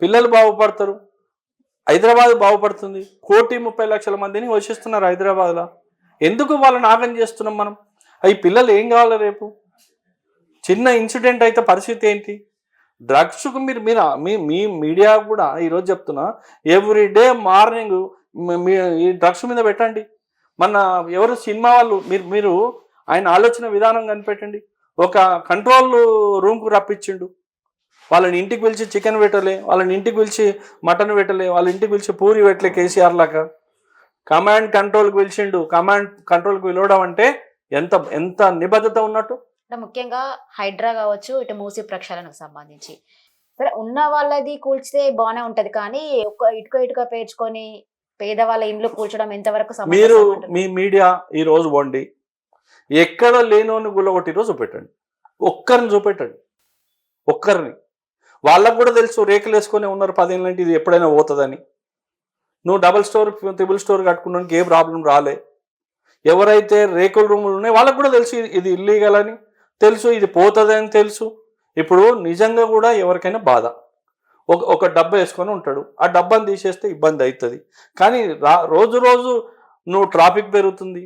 [SPEAKER 2] పిల్లలు బాగుపడతారు, హైదరాబాద్ బాగుపడుతుంది. 1,30,00,000 మందిని వశిస్తున్నారు హైదరాబాద్లో. ఎందుకు వాళ్ళని ఆగం చేస్తున్నాం మనం? ఈ పిల్లలు ఏం కావాలి రేపు? చిన్న ఇన్సిడెంట్ అయితే పరిస్థితి ఏంటి? డ్రగ్స్కు మీ మీడియా కూడా ఈరోజు చెప్తున్నా, ఎవ్రీడే మార్నింగ్ ఈ డ్రగ్స్ మీద పెట్టండి. ఎవరు సినిమా వాళ్ళు మీరు ఆయన ఆలోచన విధానం కనిపెట్టండి. ఒక కంట్రోల్ రూమ్కు రప్పించిండు, వాళ్ళని ఇంటికి పిలిచి చికెన్ పెట్టలే, వాళ్ళని ఇంటికి పిలిచి మటన్ పెట్టలే, వాళ్ళ ఇంటికి పిలిచి పూరి పెట్టలే. కేసీఆర్ లాగా కమాండ్ కంట్రోల్కి పిలిచిండు. కమాండ్ కంట్రోల్కి పిలవడం అంటే ఎంత నిబద్ధత ఉన్నట్టు.
[SPEAKER 1] ముఖ్యంగా హైడ్రా కావచ్చు, ఇటు మూసి ప్రక్షాళనకు సంబంధించి సరే ఉన్న వాళ్ళది కూల్చితే బాగానే ఉంటది, కానీ ఇటుక పేర్చుకొని పేదవాళ్ళ ఇండ్లు కూల్చడం ఎంతవరకు
[SPEAKER 2] మీరు మీ మీడియా ఈ రోజు వండి ఎక్కడ లేనోని గుల్లగొట్టి రోజు చూపెట్టండి, ఒక్కరిని చూపెట్టండి, ఒక్కరిని. వాళ్ళకు కూడా తెలుసు రేకులు వేసుకొని ఉన్నారు 10 ఏళ్ళ ఇది ఎప్పుడైనా పోతుందని. నువ్వు డబుల్ స్టోర్, ట్రిపుల్ స్టోర్ కట్టుకున్నానికి ఏ ప్రాబ్లం రాలే. ఎవరైతే రేకుల రూములు ఉన్నాయో వాళ్ళకు కూడా తెలుసు ఇది ఇల్లీగల్ అని తెలుసు, ఇది పోతుంది అని తెలుసు. ఇప్పుడు నిజంగా కూడా ఎవరికైనా బాధ, ఒక డబ్బా వేసుకొని ఉంటాడు, ఆ డబ్బాని తీసేస్తే ఇబ్బంది అవుతుంది. కానీ రోజు నువ్వు ట్రాఫిక్ పెరుగుతుంది,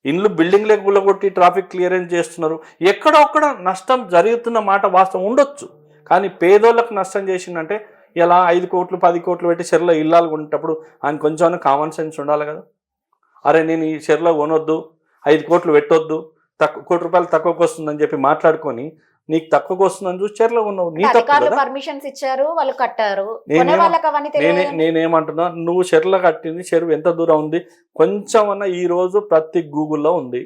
[SPEAKER 2] ఇండ్లు బిల్డింగ్లకు గుల్లగొట్టి ట్రాఫిక్ క్లియరెన్స్ చేస్తున్నారు. ఎక్కడొక్కడ నష్టం జరుగుతున్న మాట వాస్తవం ఉండొచ్చు, కానీ పేదోళ్ళకు నష్టం చేసిందంటే ఇలా 5 కోట్లు 10 కోట్లు పెట్టి చెరువులో ఇల్లాలు కొనేటప్పుడు ఆయన కొంచెం కామన్ సెన్స్ ఉండాలి కదా. అరే నేను ఈ చెరువులో కొనొద్దు, 5 కోట్లు పెట్టొద్దు, ₹1 తక్కువకి వస్తుందని చెప్పి మాట్లాడుకొని నీకు తక్కువకి వస్తుందని చూసి చెరువులో ఉన్నావు. నీ తప్పు.
[SPEAKER 1] పర్మిషన్స్ ఇచ్చారు, వాళ్ళు కట్టారు.
[SPEAKER 2] నేనేమంటున్నా, నువ్వు చెరువులో కట్టింది చెరువు ఎంత దూరం ఉంది కొంచెం అన్నా ఈ రోజు ప్రతి గూగుల్లో ఉంది.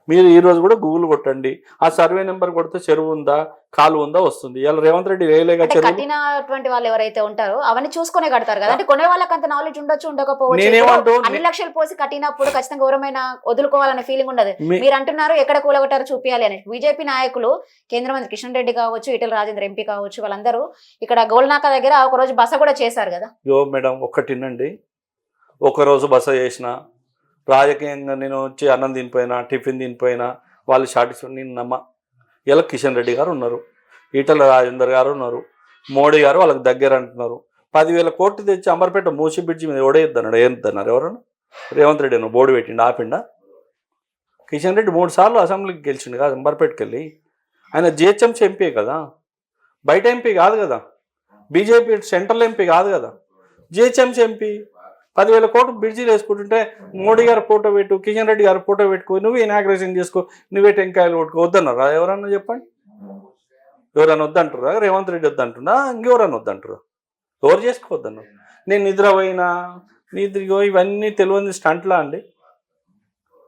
[SPEAKER 2] మీరు ఈ రోజు కూడా గూగుల్ కొట్టండి, ఆ సర్వే నెంబర్ కొడితే చెరువు ఉందా కాలువ ఉందా వస్తుంది. ఇలా రేవంత్ రెడ్డి వేయలేగా చెరువు.
[SPEAKER 1] కట్టినటువంటి వాళ్ళు ఎవరైతే ఉంటారో అవన్నీ చూసుకునే కడతారు కదా. అంటే కొనే వాళ్ళకి అంత నాలెడ్జ్ ఉండొచ్చు, ఉండకపోవచ్చు. అన్ని లక్షలు పోసి కట్టినప్పుడు ఖచ్చితంగా ఎవరైనా వదులుకోవాలనే ఫీలింగ్ ఉండదు. మీరు అంటున్నారు ఎక్కడ కూలగొట్టారు చూపించాలి అని. బీజేపీ నాయకులు, కేంద్ర మంత్రి కిషన్ రెడ్డి కావచ్చు, ఈటెల రాజేంద్ర ఎంపీ కావచ్చు, వాళ్ళందరూ ఇక్కడ గోల్నాక దగ్గర ఒక రోజు బస కూడా చేశారు కదా.
[SPEAKER 2] మేడం ఒక్కటినండి, ఒకరోజు బస చేసిన రాజకీయంగా నేను వచ్చి అన్నం తినిపోయినా టిఫిన్ తినిపోయినా వాళ్ళు సాటిస్ఫై నేను నమ్మ. ఇలా కిషన్ రెడ్డి గారు ఉన్నారు, ఈటల రాజేందర్ గారు ఉన్నారు, మోడీ గారు వాళ్ళకి దగ్గర అంటున్నారు. 10,000 కోట్లు తెచ్చి అంబర్పేట మూసి బ్రిడ్జి మీద ఓడేద్దన్నాడు. ఏందన్నారు ఎవరన్నా? రేవంత్ రెడ్డి అన్న బోర్డు పెట్టిండు, ఆపిండా? కిషన్ రెడ్డి 3 సార్లు అసెంబ్లీకి గెలిచిండు కదా అంబర్పేటకి వెళ్ళి. ఆయన జిహెచ్ఎంసీ ఎంపీ కదా, బయట ఎంపీ కాదు కదా, బీజేపీ సెంట్రల్ ఎంపీ కాదు కదా, జిహెచ్ఎంసీ ఎంపీ. 10,000 కోట్లు బ్రిడ్జీలు వేసుకుంటుంటే మోడీ గారు ఫోటో పెట్టు, కిషన్ రెడ్డి గారు ఫోటో పెట్టుకో, నువ్వే ఇనాగ్రేషన్ చేసుకో, నువ్వే టెంకాయలు కొట్టుకో. వద్దన్నారా ఎవరన్నా? చెప్పండి, ఎవరన్నా వద్దంటారా? రేవంత్ రెడ్డి వద్దంటున్నా, ఇంకెవరన్నా వద్దంటారు? ఎవరు చేసుకోవద్దన్నా? నేను నిద్రపోయినా నిద్రగో ఇవన్నీ తెలియని స్టంట్లా అండి.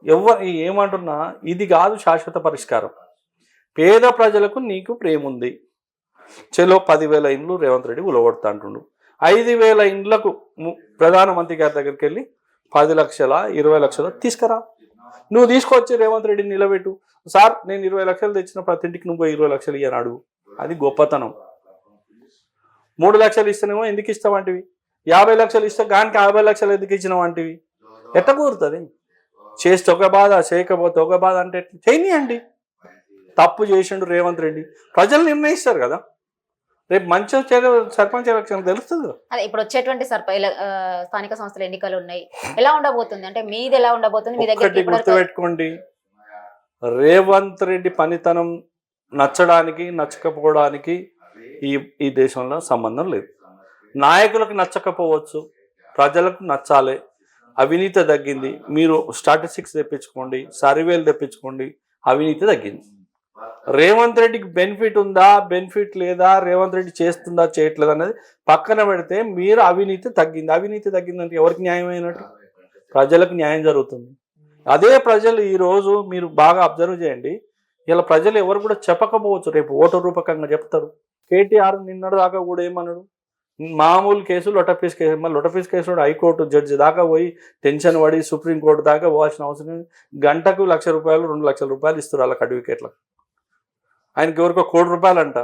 [SPEAKER 2] ఎవరు ఏమంటున్నా ఇది కాదు శాశ్వత పరిష్కారం. పేద ప్రజలకు నీకు ప్రేమ ఉంది, చలో 10,000 ఇండ్లు రేవంత్ రెడ్డి ఉలగొడతా అంటుండు. 5,000 ఇండ్లకు ప్రధానమంత్రి గారి దగ్గరికి వెళ్ళి 10 లక్షల 20 లక్షలు తీసుకురా. నువ్వు తీసుకొచ్చి రేవంత్ రెడ్డిని నిలబెట్టు. సార్ నేను 20 లక్షలు తెచ్చిన ప్రతి ఇంటికి నువ్వు 20 లక్షలు ఇయ్యని అడుగు. అది గొప్పతనం. 3 లక్షలు ఇస్తేనేమో ఎందుకు ఇస్తావంటివి, 50 లక్షలు ఇస్తే దానికి 50 లక్షలు ఎందుకు ఇచ్చినావంటివి? ఎట్ట కూరుతుంది? చేస్తే ఒక బాధ, చేయకపోతే ఒక బాధ అంటే చేయనియండి. తప్పు చేసిండు రేవంత్ రెడ్డి, ప్రజలు నిర్ణయిస్తారు కదా. రేపు మంచి సర్పంచ్ ఎలక్షన్ తెలుస్తుంది.
[SPEAKER 1] అదే ఇప్పుడు వచ్చేటువంటి స్థానిక సంస్థల ఎన్నికలు ఉన్నాయి, ఎలా ఉండబోతుంది అంటే మీది ఎలా ఉండబోతుంది? మీ దగ్గర
[SPEAKER 2] గుర్తుపెట్టుకోండి, రేవంత్ రెడ్డి పనితనం నచ్చడానికి నచ్చకపోవడానికి ఈ దేశంలో సంబంధం లేదు. నాయకులకు నచ్చకపోవచ్చు, ప్రజలకు నచ్చాలి. అవినీతి తగ్గింది. మీరు స్టాటిస్టిక్స్ తెప్పించుకోండి, సర్వేలు తెప్పించుకోండి, అవినీతి తగ్గింది. రేవంత్ రెడ్డికి బెనిఫిట్ ఉందా, బెనిఫిట్ లేదా, రేవంత్ రెడ్డి చేస్తుందా చేయట్లేదు అనేది పక్కన పెడితే మీరు అవినీతి తగ్గింది. అవినీతి తగ్గిందంటే ఎవరికి న్యాయం అయినట్టు? ప్రజలకు న్యాయం జరుగుతుంది. అదే ప్రజలు ఈరోజు మీరు బాగా అబ్జర్వ్ చేయండి, ఇలా ప్రజలు ఎవరు కూడా చెప్పకపోవచ్చు, రేపు ఓటు రూపకంగా చెప్తారు. కేటీఆర్ నిన్నటి దాకా కూడా ఏమన్నాడు, మామూలు కేసు లొటపీస్ కేసు, మళ్ళీ లొటపీస్ కేసు హైకోర్టు జడ్జి దాకా పోయి టెన్షన్ పడి సుప్రీంకోర్టు దాకా పోవాల్సిన అవసరం. గంటకు 1,00,000 రూపాయలు 2,00,000 రూపాయలు ఇస్తారు వాళ్ళకి అడ్వకేట్లకు. ఆయనకి ఎవరికో ₹1,00,00,000 అంట.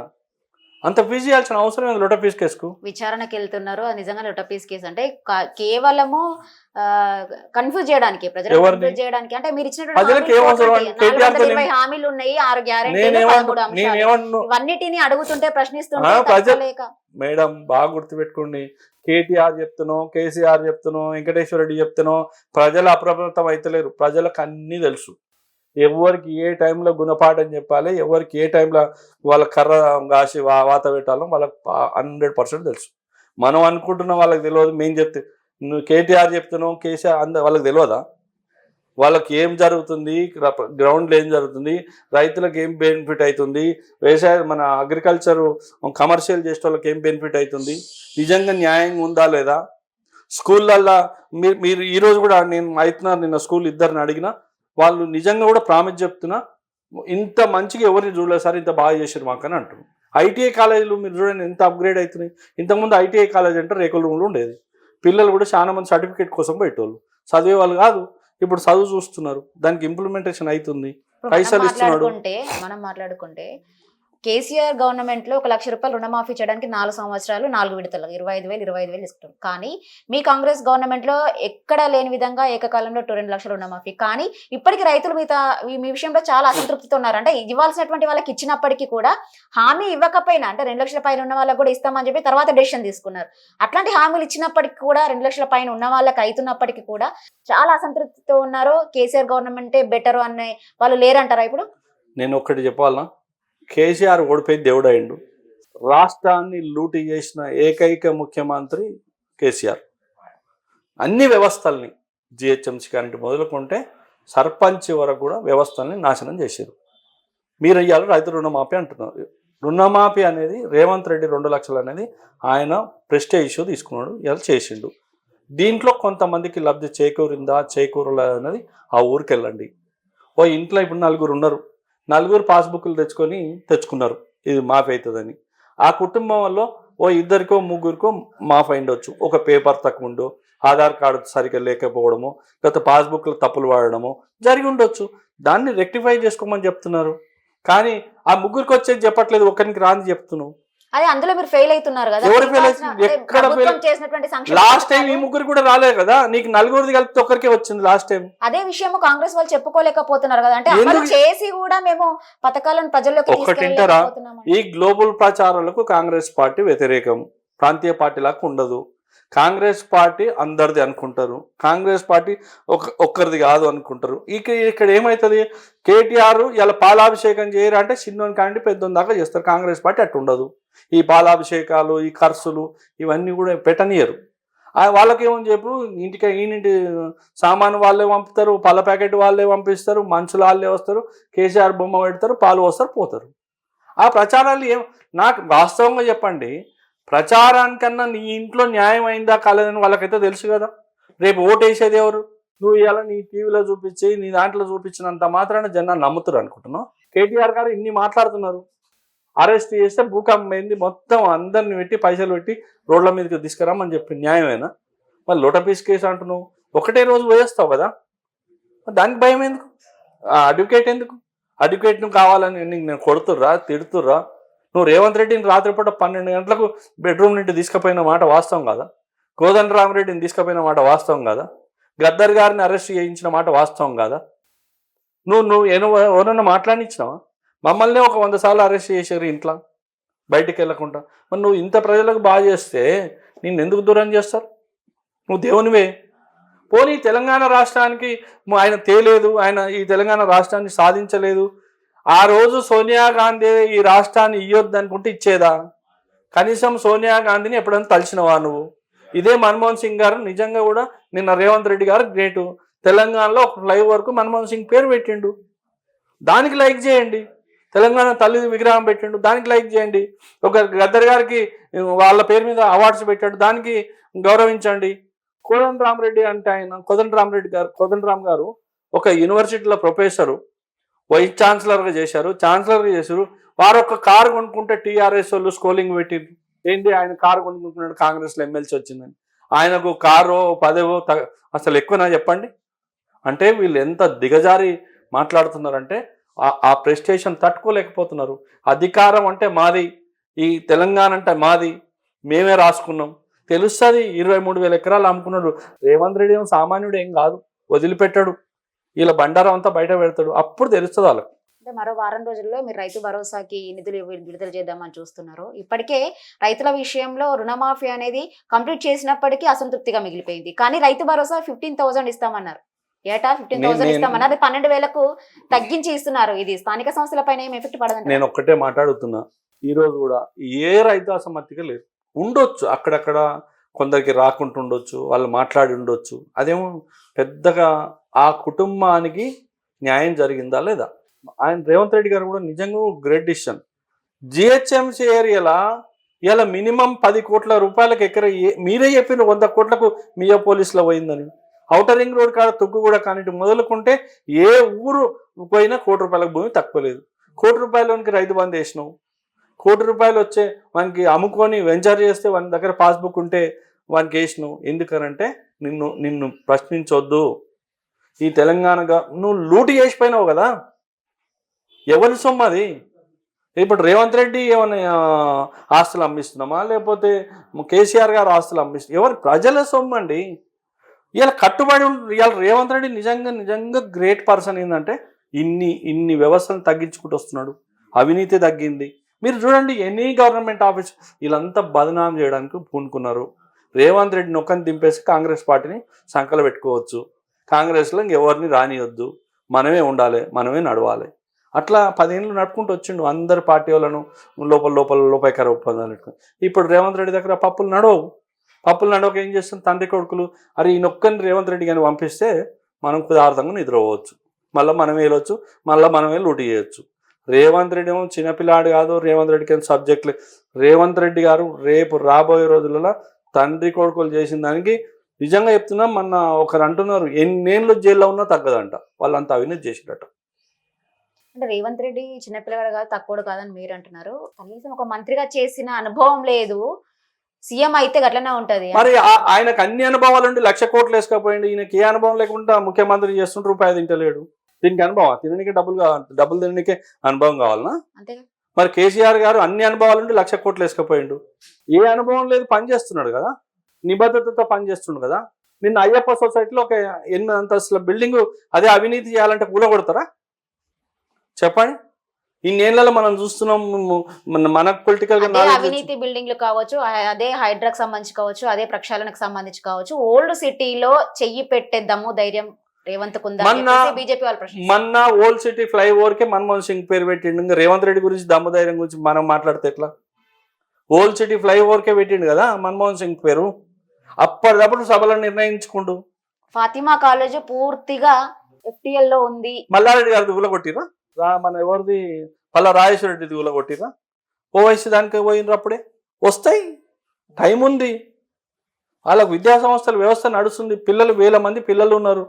[SPEAKER 2] అంత ఫీజు చేయాల్సిన అవసరం లేదు లొటపీస్ కేసుకు.
[SPEAKER 1] విచారణకి వెళ్తున్నారు, అది నిజంగా లొటపీస్ కేసు అంటే కేవలము కన్ఫ్యూజ్ చేయడానికి, ప్రజలు కన్ఫ్యూజ్ చేయడానికి. అంటే మీరు ఇచ్చినటువంటి హామీలు ఉన్నాయి, 6 గ్యారెంటీలు, 13 అంశాలు, ఇవన్నిటిని అడుగుతుంటే ప్రశ్నిస్తుంటే.
[SPEAKER 2] మేడం బాగా గుర్తుపెట్టుకోండి, కేటీఆర్ చెప్తున్నాం, కేసీఆర్ చెప్తున్నాం, వెంకటేశ్వర రెడ్డి చెప్తున్నాం, ప్రజలు అప్రమత్తం అయితలేరు. ప్రజలకు అన్నీ తెలుసు, ఎవరికి ఏ టైంలో గుణపాఠం చెప్పాలి, ఎవరికి ఏ టైంలో వాళ్ళ కర్ర కాసి వాత పెట్టాలో వాళ్ళకి 100% తెలుసు. మనం అనుకుంటున్న వాళ్ళకి తెలియదు. మేము చెప్తే నువ్వు కేటీఆర్ చెప్తున్నావు, కేసీఆర్ వాళ్ళకి తెలియదా? వాళ్ళకి ఏం జరుగుతుంది, గ్రౌండ్లో ఏం జరుగుతుంది, రైతులకు ఏం బెనిఫిట్ అవుతుంది, వ్యవసాయ మన అగ్రికల్చర్ కమర్షియల్ చేసే వాళ్ళకి ఏం బెనిఫిట్ అవుతుంది, నిజంగా న్యాయంగా ఉందా లేదా? స్కూళ్ళల్లో మీరు ఈరోజు కూడా నేను అవుతున్నారు, నిన్న స్కూల్ ఇద్దరిని అడిగినా వాళ్ళు నిజంగా కూడా ప్రామిస్ చెప్తున్నా, ఇంత మంచిగా ఎవరిని చూడలేదు సార్, ఇంత బాగా చేశారు మాకని అంటారు. ఐటీఐ కాలేజీలు మీరు చూడండి ఎంత అప్గ్రేడ్ అవుతున్నాయి. ఇంతకుముందు ఐటీఐ కాలేజ్ అంటే రేకుల రూమ్లో ఉండేది, పిల్లలు కూడా చాలా మంది సర్టిఫికేట్ కోసం పెట్టేవాళ్ళు, చదివే వాళ్ళు కాదు. ఇప్పుడు చదువు చూస్తున్నారు, దానికి ఇంప్లిమెంటేషన్ అవుతుంది, పైసలు ఇస్తున్నాడు.
[SPEAKER 1] మనం మాట్లాడుకుంటే కేసీఆర్ గవర్నమెంట్ లో 1,00,000 రూపాయలు రుణమాఫీ చేయడానికి 4 సంవత్సరాలు 4 విడతలు 25,000 ఇస్తాం. కానీ మీ కాంగ్రెస్ గవర్నమెంట్ లో ఎక్కడ లేని విధంగా ఏకకాలంలో 2 లక్షల రుణమాఫీ. కానీ ఇప్పటికీ రైతులు మీ విషయంలో చాలా అసంతృప్తితో ఉన్నారు. అంటే ఇవ్వాల్సినటువంటి వాళ్ళకి ఇచ్చినప్పటికీ కూడా హామీ ఇవ్వకపోయినా, అంటే 2 లక్షల పైన ఉన్న వాళ్ళకి కూడా ఇస్తామని చెప్పి తర్వాత డెసిషన్ తీసుకున్నారు. అట్లాంటి హామీలు ఇచ్చినప్పటికీ కూడా 2 లక్షల పైన ఉన్న వాళ్ళకి అవుతున్నప్పటికీ కూడా చాలా అసంతృప్తితో ఉన్నారు. కేసీఆర్ గవర్నమెంటే బెటర్ అనే వాళ్ళు లేరంటారా? ఇప్పుడు
[SPEAKER 2] నేను ఒక్కటి చెప్పాలనా, కేసీఆర్ ఓడిపోయి దేవుడు అయిండు. రాష్ట్రాన్ని లూటీ చేసిన ఏకైక ముఖ్యమంత్రి కేసీఆర్. అన్ని వ్యవస్థల్ని జిహెచ్ఎంసీ కరెంట్ మొదలుకుంటే సర్పంచ్ వరకు కూడా వ్యవస్థల్ని నాశనం చేశారు. మీరు ఇవాళ రైతు రుణమాఫీ అంటున్నారు. రుణమాఫీ అనేది రేవంత్ రెడ్డి 2 లక్షలు అనేది ఆయన ప్రెస్టేజ్ ఇష్యూ తీసుకున్నాడు, ఇలా చేసిండు. దీంట్లో కొంతమందికి లబ్ధి చేకూరిందా చేకూరలేదు అనేది ఆ ఊరికి వెళ్ళండి. ఓ ఇంట్లో ఇప్పుడు 4 ఉన్నారు, 4 పాస్బుక్లు తెచ్చుకున్నారు ఇది మాఫీ అవుతుందని. ఆ కుటుంబంలో ఓ 2కో 3కో మాఫీ అయిండొచ్చు. ఒక పేపర్ తక్కువ ఉండో, ఆధార్ కార్డు సరిగ్గా లేకపోవడము, లేకపోతే పాస్బుక్లో తప్పులు వాడడము జరిగి ఉండొచ్చు. దాన్ని రెక్టిఫై చేసుకోమని చెప్తున్నారు. కానీ ఆ 3కి వచ్చేది చెప్పట్లేదు, ఒకరికి రాని చెప్తున్నావు.
[SPEAKER 1] అదే అందులో మీరు ఫెయిల్ అవుతున్నారు కదా.
[SPEAKER 2] ఎవరు fail అవుతున్నారు? ఎక్కడ
[SPEAKER 1] ప్రభుత్వం
[SPEAKER 2] fail?
[SPEAKER 1] చేసినటువంటి సంక్షేమ
[SPEAKER 2] లాస్ట్ టైం ఈ
[SPEAKER 1] పథకాలు-
[SPEAKER 2] ముగ్గురు కూడా రాలేదు కదా, నీకు నలుగురిది కలిపి ఒక్కరికే వచ్చింది లాస్ట్ టైం.
[SPEAKER 1] అదే విషయము కాంగ్రెస్ వాళ్ళు చెప్పుకోలేకపోతున్నారు కదా. అంటే అమలు
[SPEAKER 2] ఎందుకు?
[SPEAKER 1] చేసి కూడా మేము పథకాలను ప్రజల్లోకి
[SPEAKER 2] ఒక్కటింటారా,
[SPEAKER 1] తీసుకెళ్ళలేకపోతున్నాం.
[SPEAKER 2] ఈ గ్లోబల్ ప్రచారాలకు కాంగ్రెస్ పార్టీ వ్యతిరేకం. ప్రాంతీయ పార్టీ లాగా ఉండదు. కాంగ్రెస్ పార్టీ అందరిది అనుకుంటారు, కాంగ్రెస్ పార్టీ ఒక్కరిది కాదు అనుకుంటారు. ఇక్కడ ఏమవుతుంది, కేటీఆర్ ఇలా పాలాభిషేకం చేయరు అంటే చిన్నోని కాంటి పెద్దోని దాకా చేస్తారు. కాంగ్రెస్ పార్టీ అట్టు ఉండదు. ఈ పాలాభిషేకాలు, ఈ ఖర్చులు ఇవన్నీ కూడా పెట్టనియరు. వాళ్ళకి ఏమని చెప్పు, ఈయనింటి సామాను వాళ్ళే పంపుతారు, పళ్ళ ప్యాకెట్ వాళ్ళే పంపిస్తారు, మనుషులు వాళ్ళే వస్తారు, కేసీఆర్ బొమ్మ పెడతారు, పాలు వస్తారు, పోతారు. ఆ ప్రచారాలు నాకు వాస్తవంగా చెప్పండి, ప్రచారానికన్నా నీ ఇంట్లో న్యాయం అయిందా కాలేదని వాళ్ళకైతే తెలుసు కదా. రేపు ఓటు వేసేది ఎవరు? నువ్వు ఇలా నీ టీవీలో చూపించి నీ దాంట్లో చూపించినంత మాత్రాన జనాన్ని నమ్ముతారు అనుకుంటున్నావు? కేటీఆర్ గారు ఇన్ని మాట్లాడుతున్నారు, అరెస్ట్ చేస్తే భూకంపం అయింది, మొత్తం అందరిని పెట్టి పైసలు పెట్టి రోడ్ల మీదకి తీసుకురామని చెప్పి న్యాయమేనా? మరి లోటపీస్ కేసు అంటున్నావు, ఒకటే రోజు పోయేస్తావు కదా, దానికి భయం ఎందుకు? అడ్వకేట్ ఎందుకు? అడ్వకేట్ను కావాలని నేను కొడుతుర్రా, తిడుతుర్రా? నువ్వు రేవంత్ రెడ్డిని రాత్రిపూట 12 గంటలకు బెడ్రూమ్ నుండి తీసుకుపోయిన మాట వాస్తవం కాదా? కోదండరామరెడ్డిని తీసుకుపోయిన మాట వాస్తవం కాదా? గద్దర్ గారిని అరెస్ట్ చేయించిన మాట వాస్తవం కాదా? నువ్వు ఎవరన్నా మాట్లాడించినావా? మమ్మల్ని ఒక 100 సార్లు అరెస్ట్ చేశారు ఇంట్లో బయటికి వెళ్ళకుండా. మరి నువ్వు ఇంత ప్రజలకు బాగా చేస్తే నిన్ను ఎందుకు దూరం చేస్తారు? నువ్వు దేవునివే. పోనీ తెలంగాణ రాష్ట్రానికి ఆయన తేలేదు, ఆయన ఈ తెలంగాణ రాష్ట్రాన్ని సాధించలేదు, ఆ రోజు సోనియా గాంధీ ఈ రాష్ట్రాన్ని ఇవ్వద్దు అనుకుంటే ఇచ్చేదా? కనీసం సోనియా గాంధీని ఎప్పుడైనా తలిచినవా నువ్వు? ఇదే మన్మోహన్ సింగ్ గారు నిజంగా కూడా నిన్న రేవంత్ రెడ్డి గారు గ్రేటు. తెలంగాణలో ఒక ఫ్లై వరకు మన్మోహన్ సింగ్ పేరు పెట్టిండు, దానికి లైక్ చేయండి. తెలంగాణ తల్లి విగ్రహం పెట్టిండు, దానికి లైక్ చేయండి. ఒక గద్దర్ గారికి వాళ్ళ పేరు మీద అవార్డ్స్ పెట్టాడు, దానికి గౌరవించండి. కోదండరామరెడ్డి అంటే ఆయన కోదండరామ్ గారు ఒక యూనివర్సిటీలో ప్రొఫెసరు, వైస్ ఛాన్సలర్గా చేశారు, ఛాన్సలర్గా చేశారు. వారు ఒక కారు కొనుక్కుంటే టీఆర్ఎస్ వాళ్ళు స్కోలింగ్ పెట్టిండ్రు. ఏంటి ఆయన కారు కొనుక్కుంటున్నాడు, కాంగ్రెస్లో ఎమ్మెల్సీ వచ్చిందని. ఆయనకు కారో పదవో అసలు ఎక్కువనా చెప్పండి? అంటే వీళ్ళు ఎంత దిగజారి మాట్లాడుతున్నారంటే ఆ ప్రెస్టేషన్ తట్టుకోలేకపోతున్నారు. అధికారం అంటే మాది, ఈ తెలంగాణ అంటే మాది, మేమే రాసుకున్నాం తెలుస్తుంది. 23,000 ఎకరాలు అమ్ముకున్నాడు రేవంత్ రెడ్డి. ఏం సామాన్యుడు ఏం కాదు, వదిలిపెట్టాడు. ఇలా బండారం అంతా బయట పెడతాడు, అప్పుడు తెలుస్తుంది వాళ్ళకి.
[SPEAKER 1] అంటే మరో వారం రోజుల్లో మీరు రైతు భరోసాకి నిధులు విడుదల చేద్దామని చూస్తున్నారు. ఇప్పటికే రైతుల విషయంలో రుణమాఫీ అనేది కంప్లీట్ చేసినప్పటికీ అసంతృప్తిగా మిగిలిపోయింది. కానీ రైతు భరోసా 15,000 ఇస్తామన్నారు, ఏటా 15,000 ఇస్తామన్నారు. అది 12,000కు తగ్గించి ఇస్తున్నారు. ఇది స్థానిక సంస్థల పైన ఏం ఎఫెక్ట్ పడదండి?
[SPEAKER 2] నేను ఒక్కటే మాట్లాడుతున్నా, ఈ రోజు కూడా ఏ రైతు అసమ్మతిగా లేరు. ఉండొచ్చు అక్కడక్కడ కొందరికి రాకుండా ఉండొచ్చు, వాళ్ళు మాట్లాడి ఉండొచ్చు, అదేమో పెద్దగా ఆ కుటుంబానికి న్యాయం జరిగిందా లేదా? ఆయన రేవంత్ రెడ్డి గారు కూడా నిజంగా గ్రేట్ డిసిషన్. జిహెచ్ఎంసీ ఏరియాలో ఇలా మినిమం 10 కోట్ల రూపాయలకు ఎకర, మీరే చెప్పిన 100 కోట్లకు మియా పోలీసులో పోయిందని. ఔటర్ రింగ్ రోడ్ కాడ తుక్కు కూడా కానిటి మొదలుకుంటే ఏ ఊరు పోయినా 1 కోటి రూపాయలకు భూమి తక్కువ లేదు. 1 కోటి రూపాయలకి రైతు బంధు వేసినావు, 1 కోటి రూపాయలు వచ్చే వానికి అమ్ముకొని వెంచర్ చేస్తే వాని దగ్గర పాస్బుక్ ఉంటే వానికి వేసినావు. ఎందుకనంటే నిన్ను ప్రశ్నించొద్దు. ఈ తెలంగాణగా నువ్వు లూటు చేసిపోయినావు కదా, ఎవరి సొమ్ము అది? ఇప్పుడు రేవంత్ రెడ్డి ఏమైనా ఆస్తులు అమ్మిస్తున్నామా, లేకపోతే కేసీఆర్ గారు ఆస్తులు అమ్మిస్తున్నా? ఎవరు? ప్రజల సొమ్ము అండి. ఇలా కట్టుబడి ఇవాళ రేవంత్ రెడ్డి నిజంగా గ్రేట్ పర్సన్. ఏంటంటే ఇన్ని వ్యవస్థలను తగ్గించుకుంటూ వస్తున్నాడు. అవినీతి తగ్గింది. మీరు చూడండి, ఎనీ గవర్నమెంట్ ఆఫీస్ వీళ్ళంతా బదనాం చేయడానికి పూనుకున్నారు. రేవంత్ రెడ్డిని ఒక్కని దింపేసి కాంగ్రెస్ పార్టీని సంకల పెట్టుకోవచ్చు. కాంగ్రెస్లో ఎవరిని రానియొద్దు, మనమే ఉండాలి, మనమే నడవాలి. అట్లా 10 ఏళ్ళు నడుపుకుంటూ వచ్చిండు అందరు పార్టీ వాళ్ళను లోపలికర ఒప్పందాలు పెట్టుకుని. ఇప్పుడు రేవంత్ రెడ్డి దగ్గర పప్పులు నడవక ఏం చేస్తుంది? తండ్రి కొడుకులు అరే ఈ నొక్కని రేవంత్ రెడ్డి కానీ పంపిస్తే మనం కుదార్థంగా నిద్రపోవచ్చు, మళ్ళీ మనమే వెళ్ళొచ్చు, మళ్ళీ మనమే లూటి చేయొచ్చు. రేవంత్ రెడ్డి ఏమో చిన్నపిల్లాడు కాదు, రేవంత్ రెడ్డికి ఏం సబ్జెక్టులు. రేవంత్ రెడ్డి గారు రేపు రాబోయే రోజులలో తండ్రి కొడుకులు చేసిన దానికి నిజంగా చెప్తున్నా, మొన్న ఒకరు అంటున్నారు ఎన్నేళ్ళు జైల్లో ఉన్నా తగ్గదంట, వాళ్ళంతా అవినీతి చేసినట్టు.
[SPEAKER 1] అంటే రేవంత్ రెడ్డి చిన్నపిల్లగాడు కాదు, తక్కువ కాదని మీరు అంటున్నారు. కనీసం ఒక మంత్రిగా చేసిన అనుభవం లేదు, సీఎం అయితే గట్లనే ఉంటది.
[SPEAKER 2] మరి ఆయనకు అన్ని అనుభవాలు ఉండి 1,00,000 కోట్లు వేసుకపోయింది. ఈయనకి ఏ అనుభవం లేకుండా ముఖ్యమంత్రి చేస్తుంటే రూపాయి తింటలేడు. దీనికి అనుభవం, తినడానికి డబ్బులు తినడానికే అనుభవం కావాలనా?
[SPEAKER 1] అంతే.
[SPEAKER 2] మరి కేసీఆర్ గారు అన్ని అనుభవాలు ఉండి 1,00,000 కోట్లు వేసుకపోయిండు. ఏ అనుభవం లేదు, పని చేస్తున్నాడు కదా, నిబద్ధతతో పని చేస్తుండు కదా. నిన్న అయ్యప్ప సొసైటీలో ఒక 8 అంతస్తుల బిల్డింగ్ అదే అవినీతి చేయాలంటే కూలగొడతారా చెప్పండి? ఇన్నేళ్లలో మనం చూస్తున్నాం. మనకు పొలిటికల్ గా
[SPEAKER 1] అదే అవినీతి బిల్డింగ్లు కావచ్చు, అదే హైడ్రాకి సంబంధించి కావచ్చు, అదే ప్రక్షాళనకు సంబంధించి కావచ్చు, ఓల్డ్ సిటీలో చెయ్యి పెట్టే దమ్ము ధైర్యం రేవంత్ బీజేపీ వాళ్ళు
[SPEAKER 2] మొన్న ఓల్డ్ సిటీ ఫ్లైఓవర్ కే మన్మోహన్ సింగ్ పేరు పెట్టిండు. ఇంకా రేవంత్ రెడ్డి గురించి దమ్ము ధైర్యం గురించి మనం మాట్లాడితే ఎట్లా? ఓల్డ్ సిటీ ఫ్లైఓవర్ కే పెట్టిండు కదా మన్మోహన్ సింగ్ పేరు. అప్పటికప్పుడు సభలను నిర్ణయించుకుంటూ
[SPEAKER 1] ఫాతిమా కాలేజ్ పూర్తిగా FTL లో ఉంది.
[SPEAKER 2] మల్లారెడ్డి గారిది ఊలగొట్టిరా, మన ఎవరిది పల్లా రాజేశ్వర రెడ్డిది ఊలగొట్టిరా. ఓవైసీ దానికి పోయినరు. అప్పుడే వస్తాయి, టైం ఉంది. వాళ్ళకు విద్యా సంస్థల వ్యవస్థ నడుస్తుంది. పిల్లలు 1000 మంది పిల్లలు ఉన్నారు